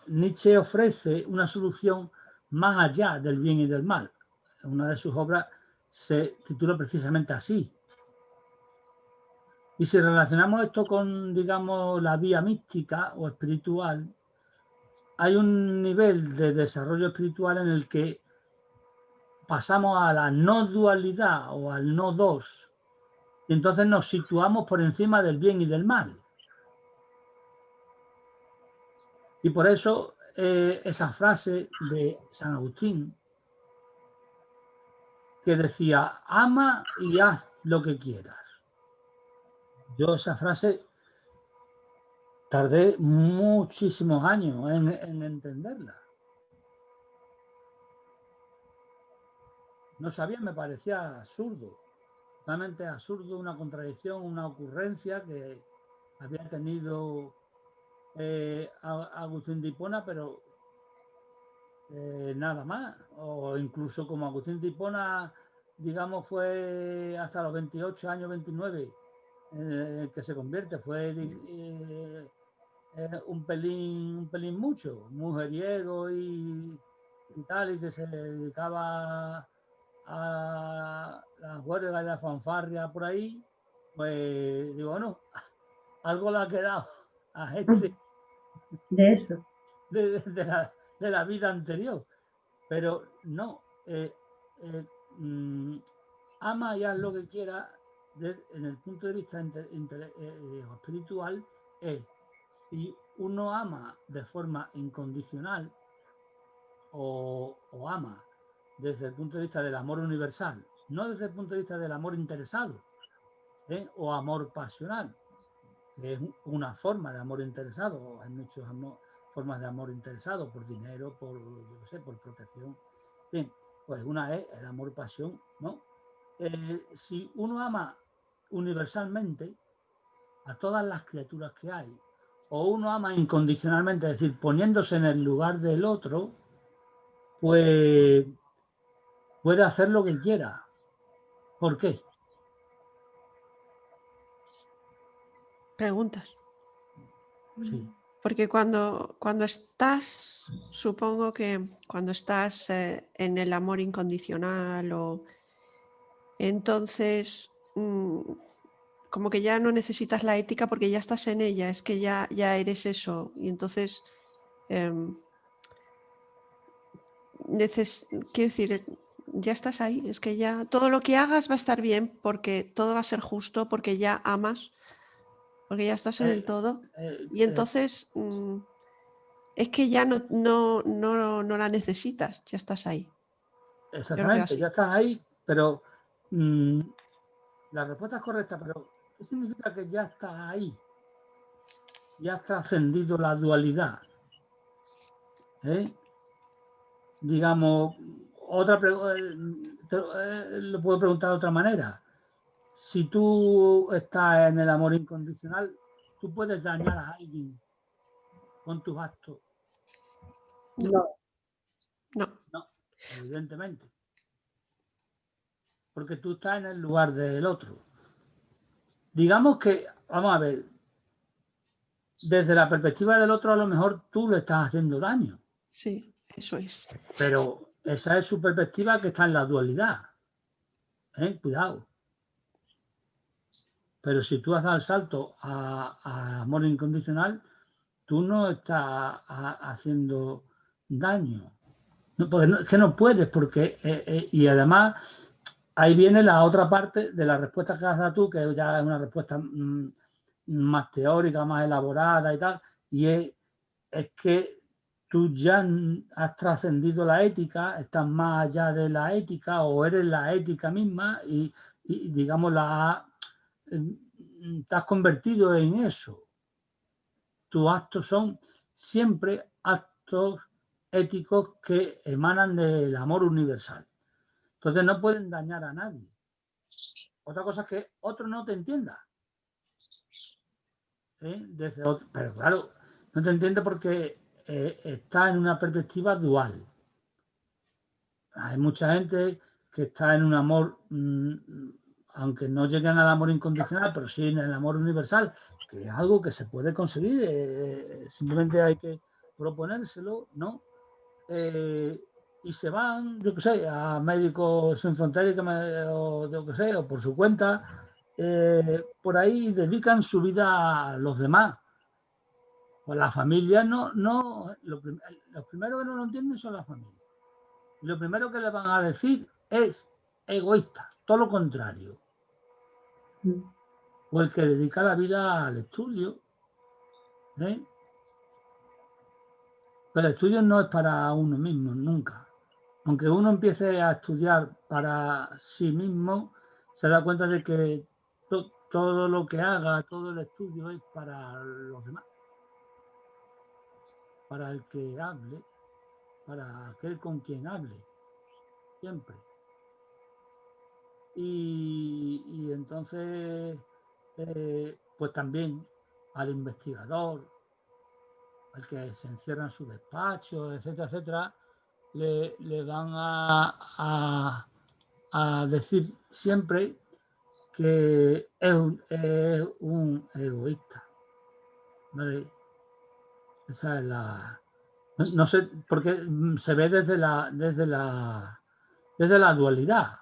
Nietzsche ofrece una solución más allá del bien y del mal. Una de sus obras se titula precisamente así. Y si relacionamos esto con, digamos, la vía mística o espiritual, hay un nivel de desarrollo espiritual en el que pasamos a la no dualidad o al no dos, y entonces nos situamos por encima del bien y del mal. Y por eso esa frase de San Agustín, que decía, ama y haz lo que quieras. Yo esa frase tardé muchísimos años en entenderla. No sabía, me parecía absurdo, realmente absurdo, una contradicción, una ocurrencia que había tenido Agustín de Hipona, pero nada más. O incluso como Agustín de Hipona, digamos, fue hasta los 28 años, 29, que se convierte, fue un pelín mucho, mujeriego y tal, y que se dedicaba a las huelgas y la fanfarria por ahí, pues digo, bueno, algo le ha quedado a gente De eso. de la vida anterior, pero no, ama y haz lo que quiera en el punto de vista espiritual, es si uno ama de forma incondicional o ama desde el punto de vista del amor universal, no desde el punto de vista del amor interesado, O amor pasional, que es una forma de amor interesado. Hay muchas formas de amor interesado, por dinero, por, yo qué sé, por protección. Bien, pues una es el amor-pasión, ¿no? Si uno ama universalmente a todas las criaturas que hay, o uno ama incondicionalmente, es decir, poniéndose en el lugar del otro, pues puede hacer lo que quiera. ¿Por qué? Preguntas. Sí. Porque cuando estás, supongo que cuando estás en el amor incondicional entonces como que ya no necesitas la ética porque ya estás en ella, es que ya eres eso. Y entonces, quiero decir, ya estás ahí, es que ya todo lo que hagas va a estar bien porque todo va a ser justo, porque ya amas, porque ya estás en el todo. Y entonces es que ya no la necesitas, ya estás ahí. Yo lo veo Exactamente, así. ya estás ahí, pero la respuesta es correcta, pero ¿qué significa que ya estás ahí? Ya has trascendido la dualidad. Digamos, lo puedo preguntar de otra manera. Si tú estás en el amor incondicional, tú puedes dañar a alguien con tus actos. No. No. No, evidentemente. Porque tú estás en el lugar del otro. Digamos que, vamos a ver, desde la perspectiva del otro a lo mejor tú le estás haciendo daño. Sí, eso es. Pero esa es su perspectiva que está en la dualidad. Cuidado. Pero si tú haces el salto a amor incondicional, tú no estás haciendo daño. No, porque es que no puedes, porque y además ahí viene la otra parte de la respuesta que has dado tú, que ya es una respuesta más teórica, más elaborada y tal, y es que tú ya has trascendido la ética, estás más allá de la ética o eres la ética misma y digamos, te has convertido en eso. Tus actos son siempre actos éticos que emanan del amor universal. Entonces no pueden dañar a nadie. Otra cosa es que otro no te entienda. Pero claro, no te entiende porque está en una perspectiva dual. Hay mucha gente que está en un amor, aunque no lleguen al amor incondicional, pero sí en el amor universal, que es algo que se puede conseguir, simplemente hay que proponérselo, ¿no? Y se van, yo qué sé, a Médicos Sin Fronteras o yo qué sé, o por su cuenta, por ahí dedican su vida a los demás. Pues la familia los primeros que no lo entienden son las familias. Y lo primero que le van a decir es egoísta, todo lo contrario. O el que dedica la vida al estudio. Pero el estudio no es para uno mismo, nunca. Aunque uno empiece a estudiar para sí mismo, se da cuenta de que todo lo que haga, todo el estudio es para los demás. Para el que hable, para aquel con quien hable. Siempre. Y entonces, pues también al investigador, al que se encierra en su despacho, etcétera, etcétera, le van a decir siempre que es un egoísta. ¿Vale? Esa es la... No sé, porque se ve desde la dualidad.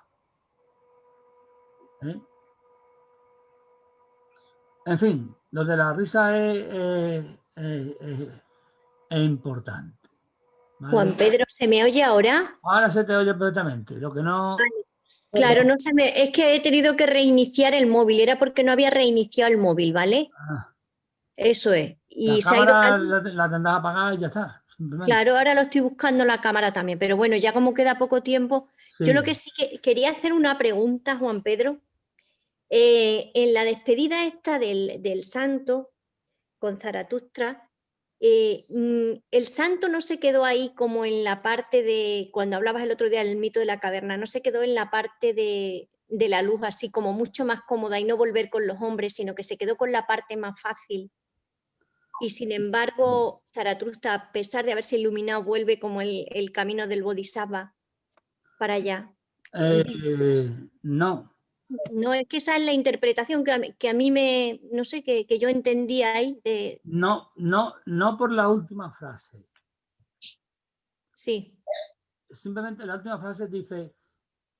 En fin, lo de la risa es importante. ¿Vale? Juan Pedro, ¿se me oye ahora? Ahora se te oye perfectamente. Lo que no... Claro, no se me... es que he tenido que reiniciar el móvil, era porque no había reiniciado el móvil, ¿vale? Eso es. La Y se ha ido cámara la tendrás apagada y ya está. Claro, ahora lo estoy buscando la cámara también, pero bueno, ya como queda poco tiempo, Sí. yo lo que sí que quería hacer una pregunta, Juan Pedro. En la despedida esta del santo con Zaratustra, el santo no se quedó ahí como en la parte de, cuando hablabas el otro día del mito de la caverna, no se quedó en la parte de la luz así como mucho más cómoda y no volver con los hombres, sino que se quedó con la parte más fácil. Y sin embargo, Zaratustra, a pesar de haberse iluminado, vuelve como el camino del Bodhisattva para allá. No. No, es que esa es la interpretación que a mí me, no sé, que yo entendía ahí. No por la última frase. Sí. Simplemente la última frase dice,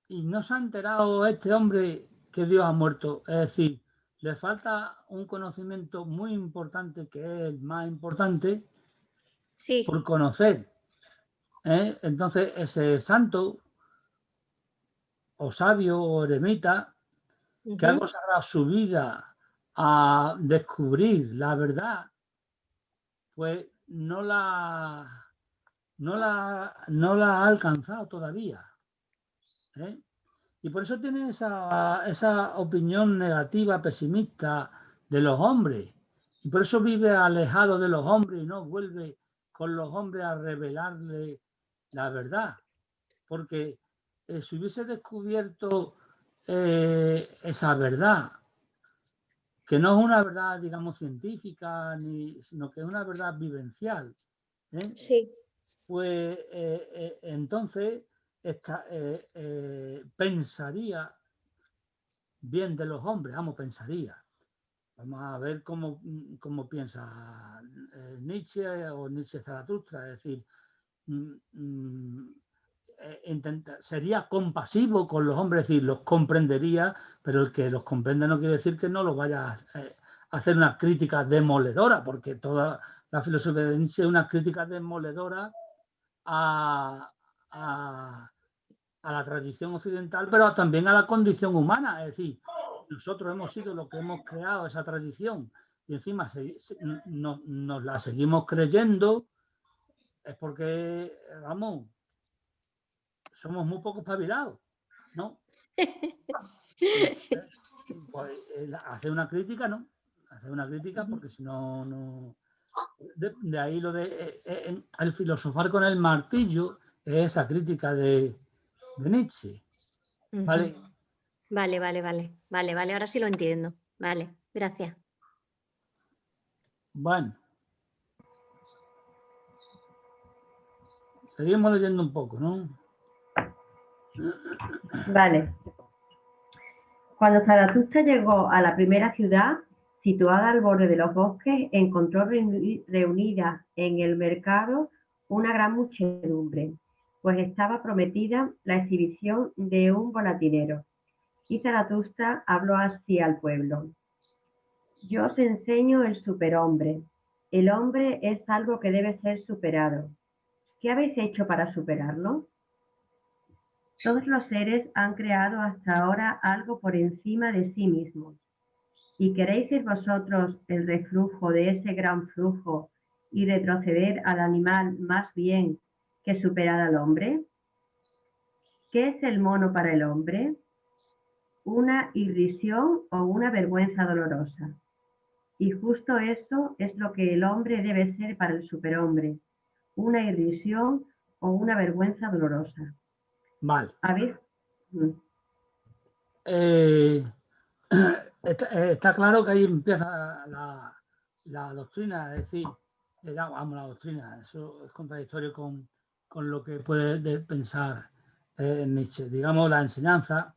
y no se ha enterado este hombre que Dios ha muerto. Es decir, le falta un conocimiento muy importante, que es el más importante, sí. por conocer. Entonces, ese santo, o sabio, o eremita, que ha consagrado su vida a descubrir la verdad, pues no la ha alcanzado todavía. Y por eso tiene esa opinión negativa, pesimista de los hombres. Y por eso vive alejado de los hombres y no vuelve con los hombres a revelarle la verdad. Porque si hubiese descubierto esa verdad, que no es una verdad, digamos, científica, sino que es una verdad vivencial, sí. pues entonces pensaría bien de los hombres, pensaría. Vamos a ver cómo piensa Nietzsche o Nietzsche Zaratustra, es decir, sería compasivo con los hombres, es decir, los comprendería, pero el que los comprende no quiere decir que no los vaya a hacer una crítica demoledora, porque toda la filosofía de Nietzsche es una crítica demoledora a la tradición occidental, pero también a la condición humana, es decir, nosotros hemos sido los que hemos creado esa tradición y encima nos la seguimos creyendo, es porque, vamos, somos muy poco espabilados, ¿no? Pues, hacer una crítica, ¿no? Hacer una crítica porque si no, no... De ahí lo de el filosofar con el martillo es esa crítica de Nietzsche. ¿Vale? Vale, ahora sí lo entiendo. Vale, gracias. Bueno. Seguimos leyendo un poco, ¿no? Vale. Cuando Zaratustra llegó a la primera ciudad, situada al borde de los bosques, encontró reunida en el mercado una gran muchedumbre, pues estaba prometida la exhibición de un volatinero. Y Zaratustra habló así al pueblo: yo os enseño el superhombre. El hombre es algo que debe ser superado. ¿Qué habéis hecho para superarlo? Todos los seres han creado hasta ahora algo por encima de sí mismos. ¿Y queréis ser vosotros el reflujo de ese gran flujo y retroceder al animal más bien que superar al hombre? ¿Qué es el mono para el hombre? Una irrisión o una vergüenza dolorosa. Y justo eso es lo que el hombre debe ser para el superhombre, una irrisión o una vergüenza dolorosa. Vale. ¿Habéis? Está claro que ahí empieza la doctrina, es decir, la doctrina, eso es contradictorio con lo que puede pensar Nietzsche, digamos la enseñanza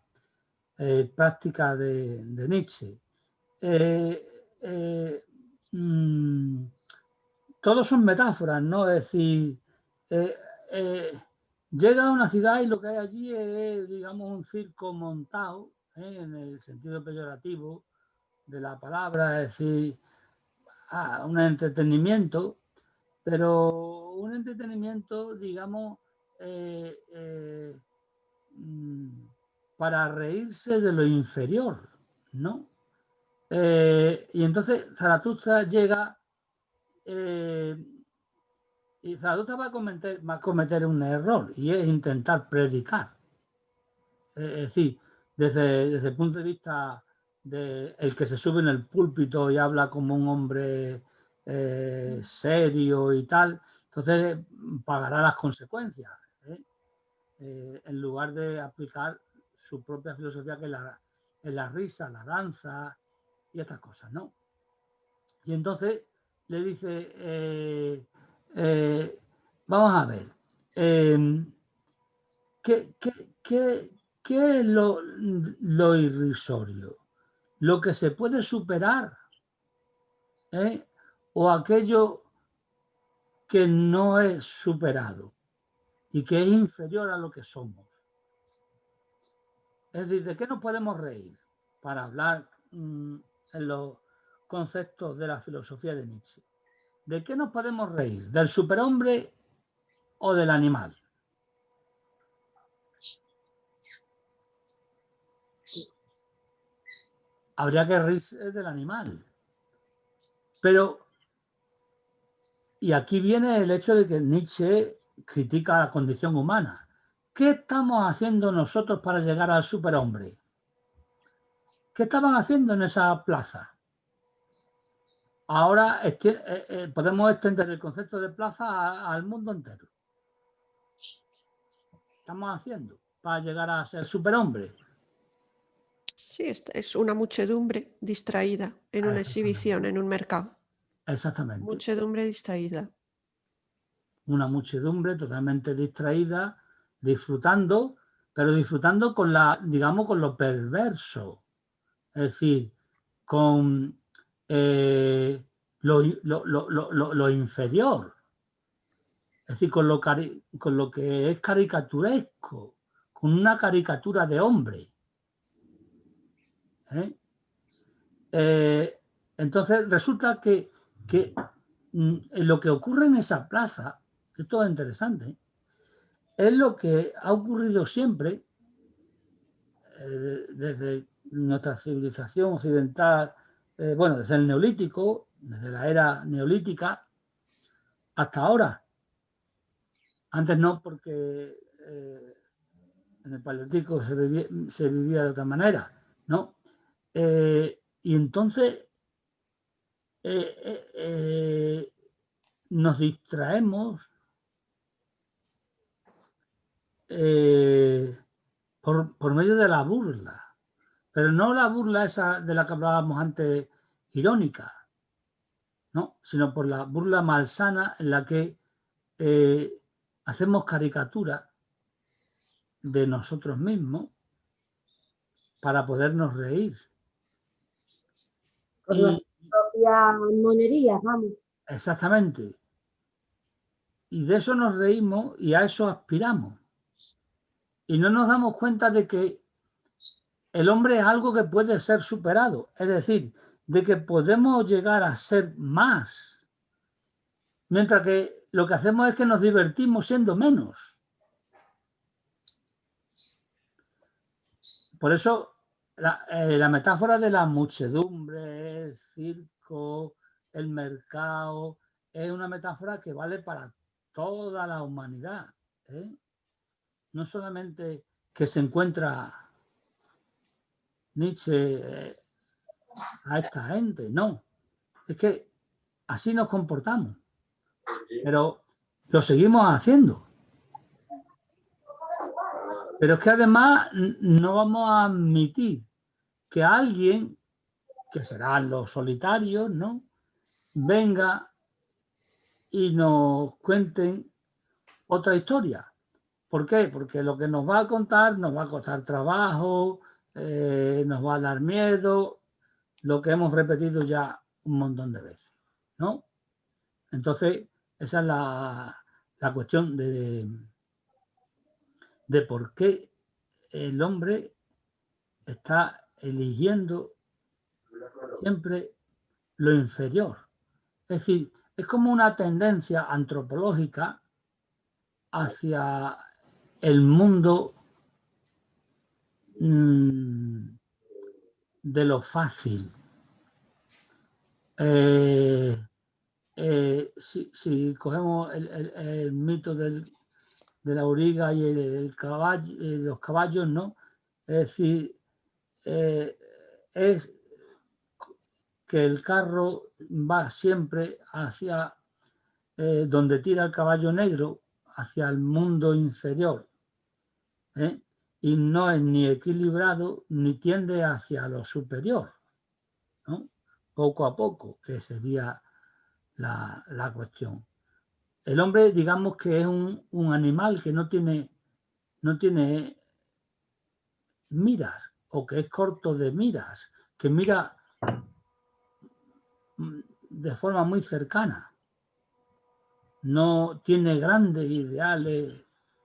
práctica de Nietzsche. Todos son metáforas, ¿no? Es decir, llega a una ciudad y lo que hay allí es, digamos, un circo montado, en el sentido peyorativo de la palabra, es decir, un entretenimiento, pero un entretenimiento, digamos, para reírse de lo inferior, ¿no? Y entonces Zaratustra llega y Zaratustra va a cometer un error y es intentar predicar. Es decir, desde el punto de vista el que se sube en el púlpito y habla como un hombre serio y tal, entonces pagará las consecuencias, en lugar de aplicar su propia filosofía, que es la risa, la danza y estas cosas, ¿no? Y entonces le dice, vamos a ver, ¿qué es lo irrisorio? ¿Lo que se puede superar? ¿O aquello que no es superado y que es inferior a lo que somos? Es decir, ¿de qué nos podemos reír? Para hablar en los conceptos de la filosofía de Nietzsche. ¿De qué nos podemos reír? ¿Del superhombre o del animal? Habría que reírse del animal. Pero, y aquí viene el hecho de que Nietzsche critica la condición humana. ¿Qué estamos haciendo nosotros para llegar al superhombre? ¿Qué estaban haciendo en esa plaza? Ahora podemos extender el concepto de plaza al mundo entero. Estamos haciendo para llegar a ser superhombre. Sí, es una muchedumbre distraída en una exhibición, en un mercado. Exactamente. Muchedumbre distraída. Una muchedumbre totalmente distraída, disfrutando, pero disfrutando con digamos, con lo perverso. Es decir, con lo inferior. Es decir, con lo que es caricaturesco, con una caricatura de hombre. Entonces resulta que lo que ocurre en esa plaza, que esto es interesante, es lo que ha ocurrido siempre desde nuestra civilización occidental, bueno, desde el neolítico, desde la era neolítica hasta ahora. Antes no, porque en el paleolítico se vivía de otra manera, ¿no? Y entonces nos distraemos por medio de la burla, pero no la burla esa de la que hablábamos antes, irónica, ¿no? Sino por la burla malsana en la que hacemos caricatura de nosotros mismos para podernos reír. Por las propias monerías, vamos. Exactamente. Y de eso nos reímos y a eso aspiramos. Y no nos damos cuenta de que el hombre es algo que puede ser superado. Es decir, de que podemos llegar a ser más. Mientras que lo que hacemos es que nos divertimos siendo menos. Por eso la metáfora de la muchedumbre, el circo, el mercado, es una metáfora que vale para toda la humanidad. No solamente que se encuentra Nietzsche a esta gente, no. Es que así nos comportamos. Pero lo seguimos haciendo. Pero es que además no vamos a admitir que alguien, que serán los solitarios, ¿no?, venga y nos cuenten otra historia. ¿Por qué? Porque lo que nos va a contar nos va a costar trabajo, nos va a dar miedo, lo que hemos repetido ya un montón de veces, ¿no? Entonces, esa es la cuestión de por qué el hombre está eligiendo siempre lo inferior. Es decir, es como una tendencia antropológica hacia el mundo de lo fácil. Si cogemos el mito de la auriga y el caballo, los caballos, ¿no? Es decir, es que el carro va siempre hacia donde tira el caballo negro, hacia el mundo inferior, ¿eh? Y no es ni equilibrado ni tiende hacia lo superior, ¿no? Poco a poco, que sería la cuestión. El hombre, digamos que es un animal que no tiene miras, o que es corto de miras, que mira de forma muy cercana. No tiene grandes ideales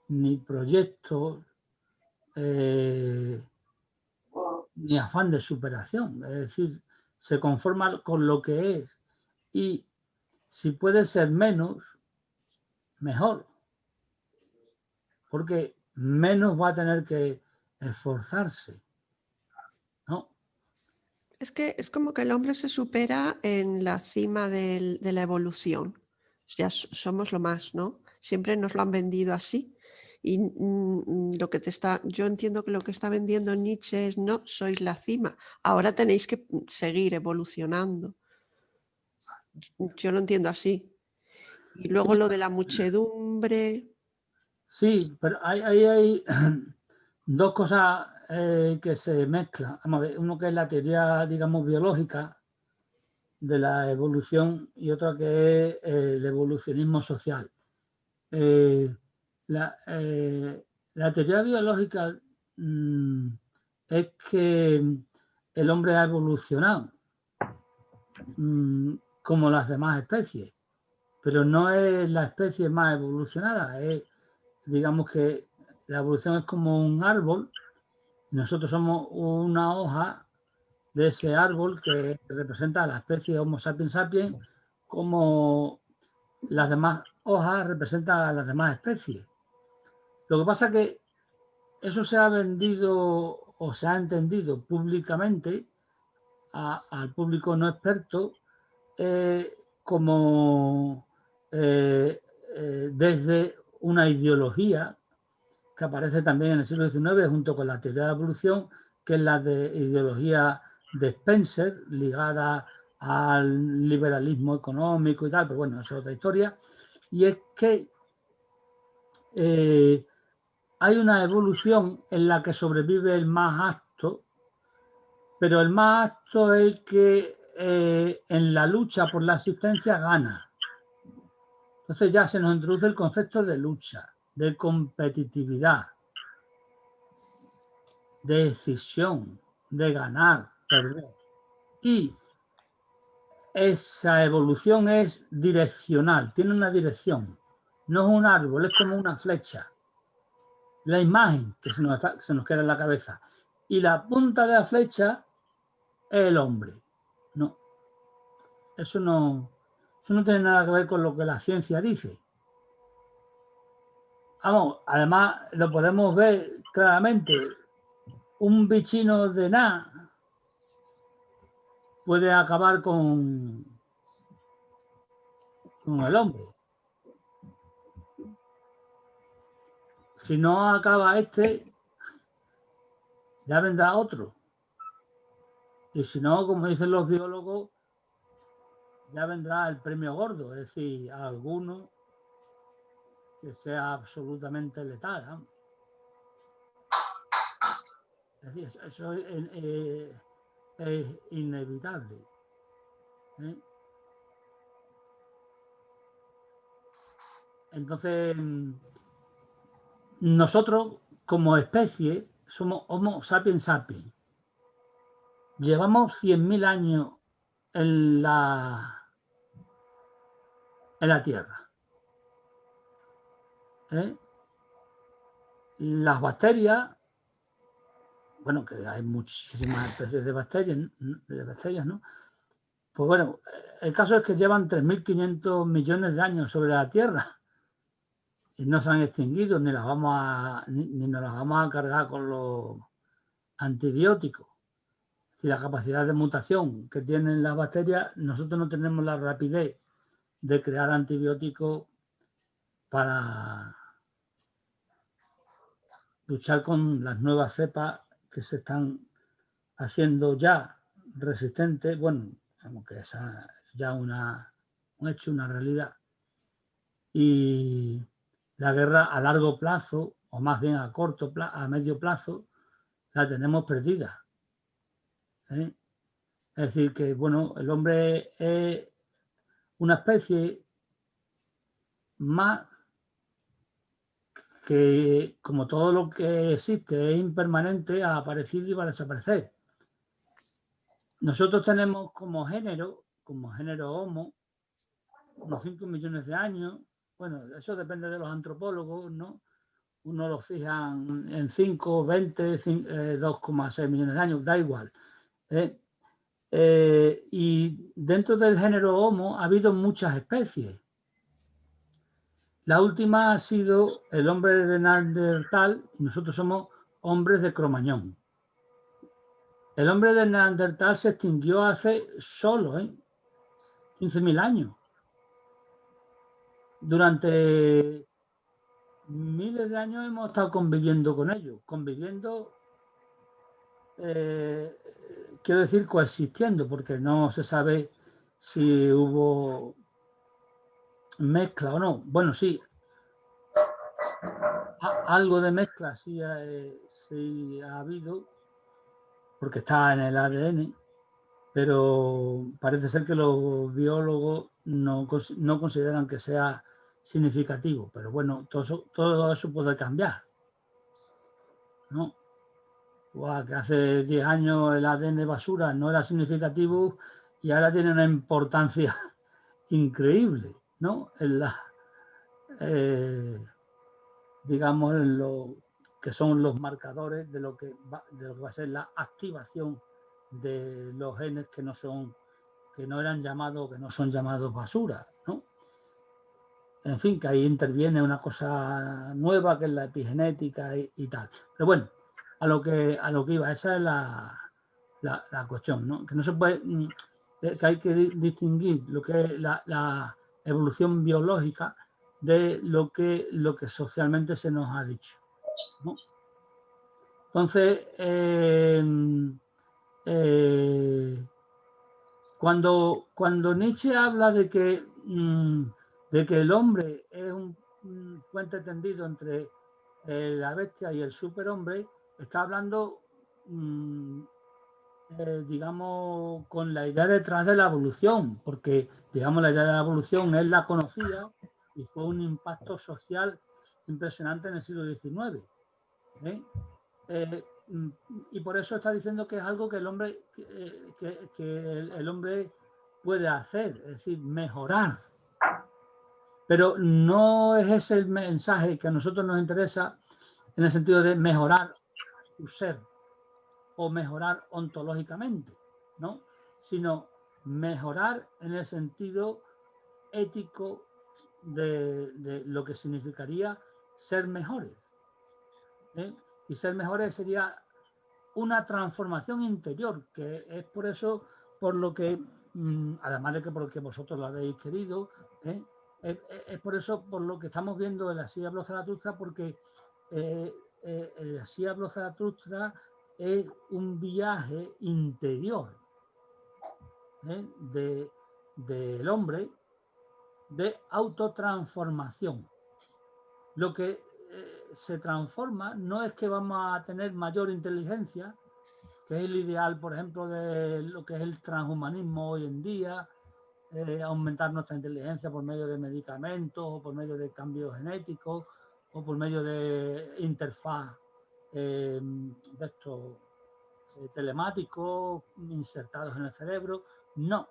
ni proyectos ni afán de superación. Es decir, se conforma con lo que es y si puede ser menos, mejor. Porque menos va a tener que esforzarse, ¿no? Es que es como que el hombre se supera en la cima de la evolución. Ya somos lo más, ¿no? Siempre nos lo han vendido así. Y lo que yo entiendo que lo que está vendiendo Nietzsche es: no, sois la cima. Ahora tenéis que seguir evolucionando. Yo lo entiendo así. Y luego lo de la muchedumbre. Sí, pero hay dos cosas que se mezclan. Vamos a ver, uno que es la teoría, digamos, biológica de la evolución y otra que es el evolucionismo social. La teoría biológica es que el hombre ha evolucionado como las demás especies, pero no es la especie más evolucionada, digamos que la evolución es como un árbol y nosotros somos una hoja de ese árbol que representa a la especie Homo sapiens sapiens, como las demás hojas representan a las demás especies. Lo que pasa es que eso se ha vendido o se ha entendido públicamente al público no experto como desde una ideología que aparece también en el siglo XIX junto con la teoría de la evolución, que es la de ideología de Spencer, ligada al liberalismo económico y tal, pero bueno, eso es otra historia. Y es que hay una evolución en la que sobrevive el más apto, pero el más apto es el que en la lucha por la existencia gana. Entonces ya se nos introduce el concepto de lucha, de competitividad, de decisión, de ganar, perder. Y esa evolución es direccional, tiene una dirección. No es un árbol, es como una flecha. La imagen que se nos queda en la cabeza. Y la punta de la flecha es el hombre. No, eso no tiene nada que ver con lo que la ciencia dice. Vamos, además lo podemos ver claramente. Un bichino de nada puede acabar con el hombre. Si no acaba este, ya vendrá otro. Y si no, como dicen los biólogos, ya vendrá el premio gordo, es decir, alguno que sea absolutamente letal, ¿no? Es decir, eso es inevitable, ¿eh? Entonces, nosotros como especie somos Homo sapiens sapiens. Llevamos 100.000 años en la Tierra. Las bacterias, bueno, que hay muchísimas especies de bacterias, ¿no? Pues bueno, el caso es que llevan 3.500 millones de años sobre la Tierra y no se han extinguido, ni nos las vamos a cargar con los antibióticos. Y la capacidad de mutación que tienen las bacterias, nosotros no tenemos la rapidez de crear antibióticos para luchar con las nuevas cepas que se están haciendo ya resistentes, bueno, Como que es ya un hecho, una realidad. Y la guerra a largo plazo, o más bien a corto plazo, a medio plazo, la tenemos perdida. ¿Eh? Es decir, que bueno, el hombre es una especie más que, como todo lo que existe, es impermanente, ha aparecido y va a desaparecer. Nosotros tenemos como género Homo, unos 5 millones de años. Bueno, eso depende de los antropólogos, ¿no? Uno lo fijan en 5, 20, 2,6 millones de años, da igual. Y dentro del género Homo ha habido muchas especies. La última ha sido el hombre de Neandertal, y nosotros somos hombres de Cromañón. El hombre de Neandertal se extinguió hace solo 15.000 años. Durante miles de años hemos estado conviviendo con ellos, quiero decir coexistiendo, porque no se sabe si hubo mezcla o no. Bueno, sí, algo de mezcla sí ha habido, porque está en el ADN, pero parece ser que los biólogos no consideran que sea significativo. Pero bueno, todo eso puede cambiar, ¿no? Que hace 10 años el ADN basura no era significativo y ahora tiene una importancia increíble, ¿no? Digamos, en lo que son los marcadores de lo que va a ser la activación de los genes que no son llamados basura, ¿no? En fin, que ahí interviene una cosa nueva que es la epigenética y tal. Pero bueno, a lo que iba, esa es la cuestión, ¿no? Que no se puede, que hay que distinguir lo que es la evolución biológica de lo que socialmente se nos ha dicho, ¿no? Entonces, cuando Nietzsche habla de que el hombre es un puente tendido entre la bestia y el superhombre, está hablando, digamos, con la idea detrás de la evolución, porque, digamos, la idea de la evolución él la conocía y fue un impacto social impresionante en el siglo XIX. Y por eso está diciendo que es algo que el hombre el hombre puede hacer, es decir, mejorar. Pero no es ese el mensaje que a nosotros nos interesa en el sentido de mejorar su ser o mejorar ontológicamente, ¿no? Sino mejorar en el sentido ético de lo que significaría ser mejores. Y ser mejores sería una transformación interior, que es por eso por lo que, además de que porque vosotros lo habéis querido, es por eso por lo que estamos viendo en la Así habló Zaratustra, porque el Así habló Zaratustra es un viaje interior del hombre de autotransformación. Lo que se transforma no es que vamos a tener mayor inteligencia, que es el ideal, por ejemplo, de lo que es el transhumanismo hoy en día, aumentar nuestra inteligencia por medio de medicamentos o por medio de cambios genéticos o por medio de interfaz de estos telemáticos insertados en el cerebro. No,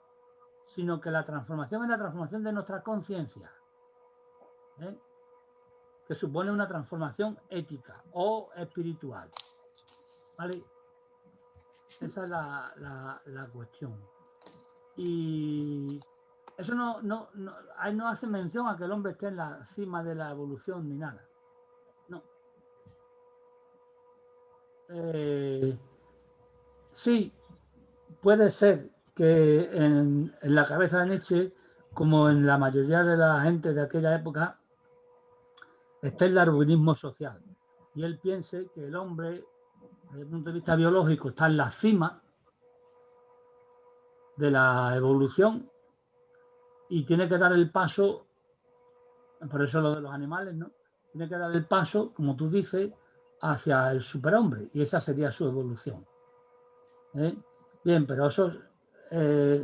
sino que la transformación es la transformación de nuestra conciencia, que supone una transformación ética o espiritual, ¿vale? Esa es la cuestión. Y eso no hace mención a que el hombre esté en la cima de la evolución ni nada. No. Sí, puede ser que en la cabeza de Nietzsche, como en la mayoría de la gente de aquella época, esté el darwinismo social. Y él piense que el hombre, desde el punto de vista biológico, está en la cima, de la evolución y tiene que dar el paso, por eso lo de los animales, ¿no? Tiene que dar el paso, como tú dices, hacia el superhombre y esa sería su evolución. Bien, pero eso,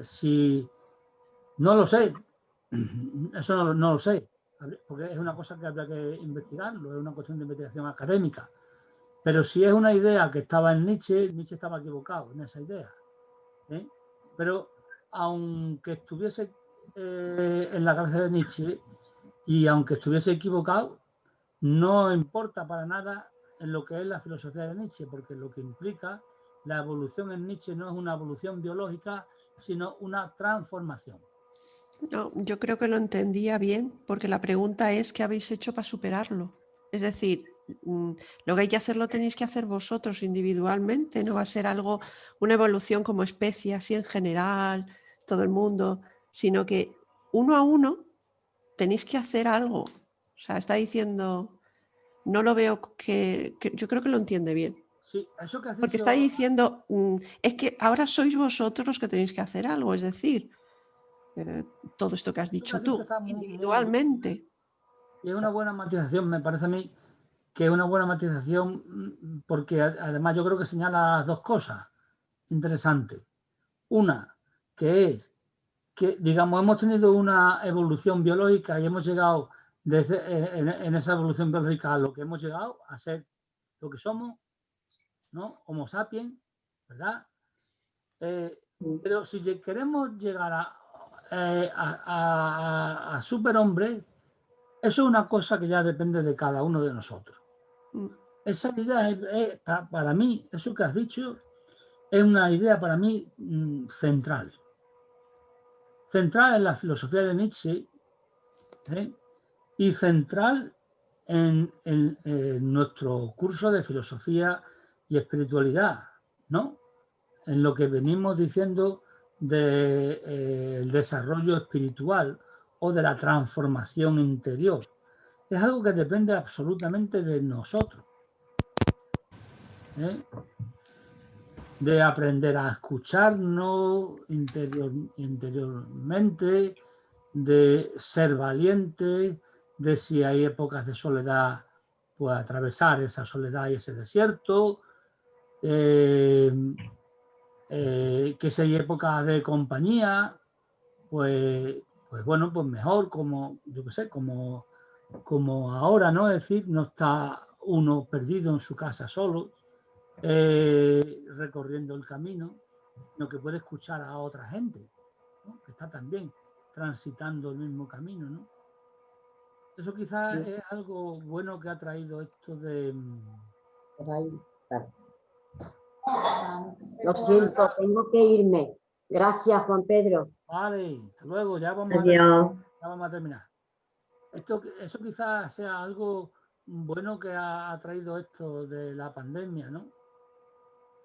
si no lo sé, eso no lo sé, porque es una cosa que habría que investigarlo, es una cuestión de investigación académica. Pero si es una idea que estaba en Nietzsche, Nietzsche estaba equivocado en esa idea. Pero aunque estuviese en la cabeza de Nietzsche y aunque estuviese equivocado, no importa para nada en lo que es la filosofía de Nietzsche, porque lo que implica la evolución en Nietzsche no es una evolución biológica, sino una transformación. No, yo creo que lo entendía bien, porque la pregunta es ¿qué habéis hecho para superarlo? Es decir, lo que hay que hacer lo tenéis que hacer vosotros individualmente, no va a ser algo, una evolución como especie, así en general, todo el mundo, sino que uno a uno tenéis que hacer algo. O sea, está diciendo, no lo veo que yo creo que lo entiende bien. Sí, eso que has Porque dicho, está diciendo, es que ahora sois vosotros los que tenéis que hacer algo, es decir, todo esto que has dicho tú, está individualmente. y es una buena matización, me parece a mí que es una buena matización porque además yo creo que señala dos cosas interesantes. Una, que es que, digamos, hemos tenido una evolución biológica y hemos llegado en esa evolución biológica a lo que hemos llegado, a ser lo que somos, ¿no? Homo sapiens, ¿verdad? Pero si queremos llegar a superhombre, eso es una cosa que ya depende de cada uno de nosotros. Esa idea es para mí, eso que has dicho, es una idea para mí central. Central en la filosofía de Nietzsche y central en nuestro curso de filosofía y espiritualidad, ¿no? En lo que venimos diciendo del desarrollo espiritual o de la transformación interior. Es algo que depende absolutamente de nosotros. De aprender a escucharnos interiormente, de ser valiente, de si hay épocas de soledad, pues atravesar esa soledad y ese desierto, que si hay épocas de compañía, pues bueno, pues mejor, como yo qué sé, como ahora, ¿no? Es decir, no está uno perdido en su casa solo, recorriendo el camino, sino que puede escuchar a otra gente, ¿no? Que está también transitando el mismo camino, ¿no? Eso quizás es algo bueno que ha traído esto de... Lo siento, tengo que irme. Gracias, Juan Pedro. Vale, hasta luego, ya vamos a terminar. Eso quizás sea algo bueno que ha traído esto de la pandemia, ¿no?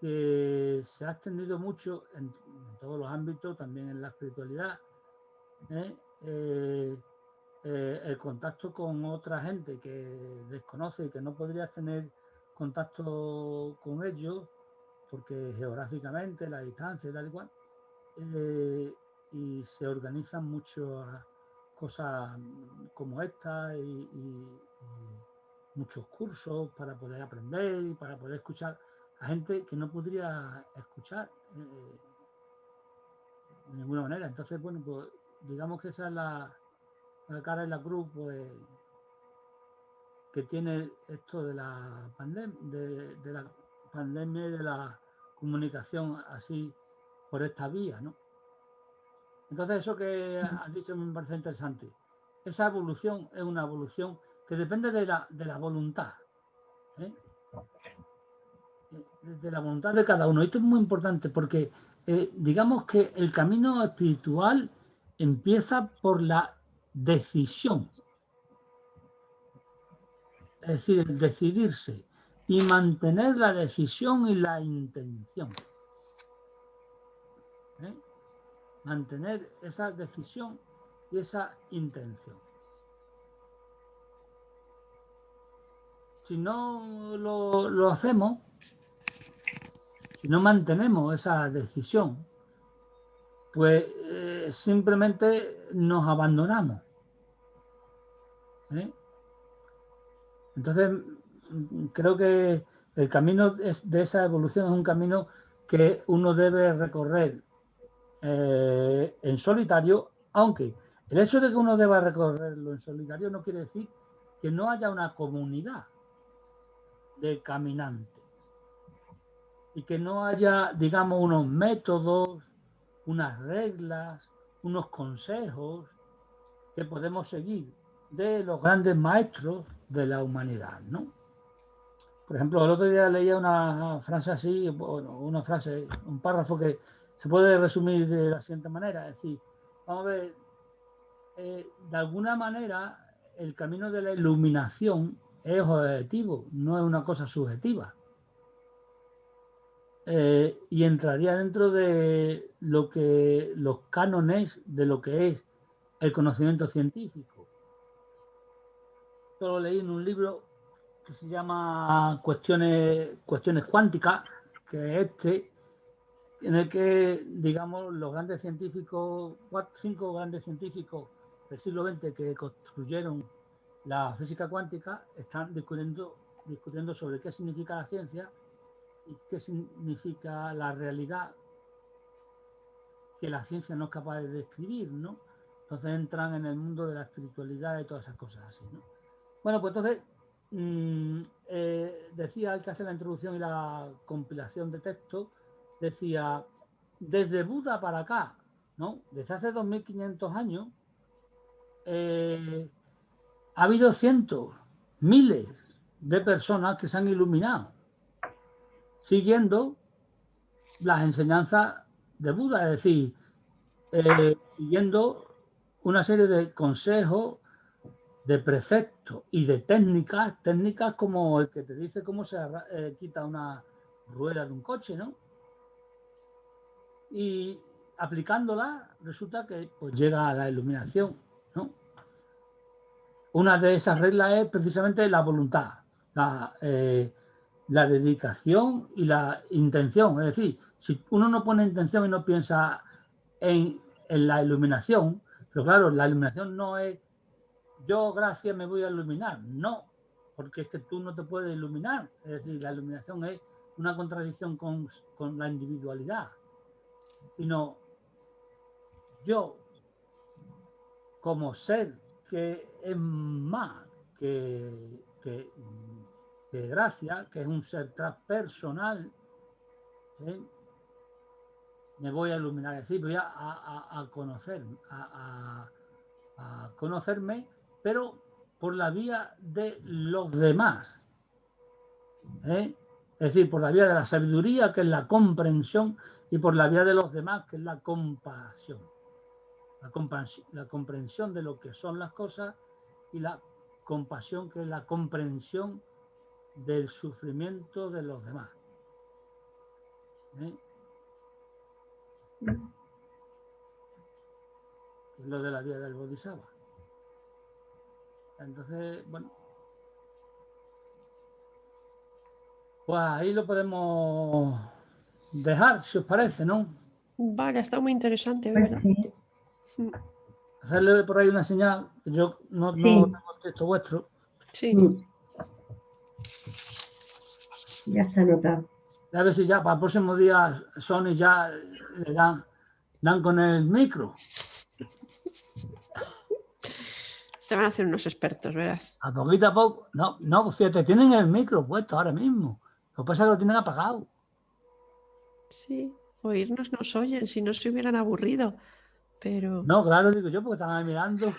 Que se ha extendido mucho en todos los ámbitos, también en la espiritualidad, el contacto con otra gente que desconoce y que no podrías tener contacto con ellos porque geográficamente la distancia y tal y cual, y se organizan muchas cosas como esta y muchos cursos para poder aprender y para poder escuchar a gente que no podría escuchar de ninguna manera. Entonces, bueno, pues digamos que esa es la cara y la cruz, pues, que tiene esto de la pandemia, de la pandemia y de la comunicación así por esta vía, ¿no? Entonces, eso que has dicho me parece interesante. Esa evolución es una evolución que depende de la voluntad, de la voluntad de cada uno. Esto es muy importante porque digamos que el camino espiritual empieza por la decisión, es decir, el decidirse y mantener la decisión y la intención. Mantener esa decisión y esa intención. Si no lo hacemos, si no mantenemos esa decisión pues simplemente nos abandonamos. Entonces, creo que el camino de esa evolución es un camino que uno debe recorrer en solitario, aunque el hecho de que uno deba recorrerlo en solitario no quiere decir que no haya una comunidad de caminantes y que no haya, digamos, unos métodos, unas reglas, unos consejos que podemos seguir de los grandes maestros de la humanidad, ¿no? Por ejemplo, el otro día leía una frase así, bueno, una frase, un párrafo que se puede resumir de la siguiente manera, es decir, vamos a ver, de alguna manera el camino de la iluminación es objetivo, no es una cosa subjetiva. Y entraría dentro de lo que los cánones de lo que es el conocimiento científico. Esto lo leí en un libro que se llama Cuestiones Cuánticas, que es en el que, digamos, los grandes científicos, 5 grandes científicos del siglo XX que construyeron la física cuántica, están discutiendo sobre qué significa la ciencia y qué significa la realidad que la ciencia no es capaz de describir, ¿no? Entonces entran en el mundo de la espiritualidad y todas esas cosas así, ¿no? Bueno, pues entonces decía el que hace la introducción y la compilación de texto, decía, desde Buda para acá, ¿no? Desde hace 2500 años, ha habido cientos, miles de personas que se han iluminado siguiendo las enseñanzas de Buda, es decir, siguiendo una serie de consejos, de preceptos y de técnicas como el que te dice cómo se quita una rueda de un coche, ¿no? Y aplicándola resulta que pues llega a la iluminación, ¿no? Una de esas reglas es precisamente la voluntad, la dedicación y la intención. Es decir, si uno no pone intención y no piensa en la iluminación, pero claro, la iluminación no es yo, gracias, me voy a iluminar. No, porque es que tú no te puedes iluminar. Es decir, la iluminación es una contradicción con la individualidad. Sino yo, como ser que es más que gracia, que es un ser transpersonal, me voy a iluminar. Es decir, voy a conocer, a conocerme, pero por la vía de los demás. Es decir, por la vía de la sabiduría, que es la comprensión, y por la vía de los demás, que es la compasión. La comprensión de lo que son las cosas y la compasión, que es la comprensión del sufrimiento de los demás. Es lo de la vía del Bodhisattva. Entonces, bueno, pues ahí lo podemos dejar, si os parece, ¿no? Vale, ha estado muy interesante, Pues ¿verdad? sí. Hacerle por ahí una señal, que yo no Sí. tengo el texto vuestro. Sí. Ya está anotado. A ver si ya para el próximo día Sony ya le dan con el micro. Se van a hacer unos expertos, verás. A poco. No, pues fíjate, tienen el micro puesto ahora mismo. Lo que pasa es que lo tienen apagado. Sí, oírnos nos oyen, si no se hubieran aburrido. Pero No, claro, digo yo, porque estaban ahí mirando.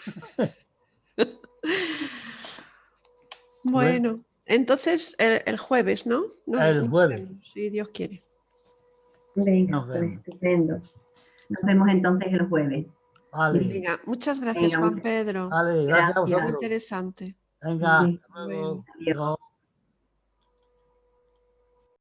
bueno, entonces el jueves, ¿no? El jueves. Vemos, si Dios quiere. Venga, Nos pues vemos. estupendo. Nos vemos entonces el jueves. Vale, Venga, muchas gracias, Venga, Juan Pedro. vale, gracias a Gracias. Muy vosotros. interesante. Venga, Sí. hasta luego. Adiós. Adiós.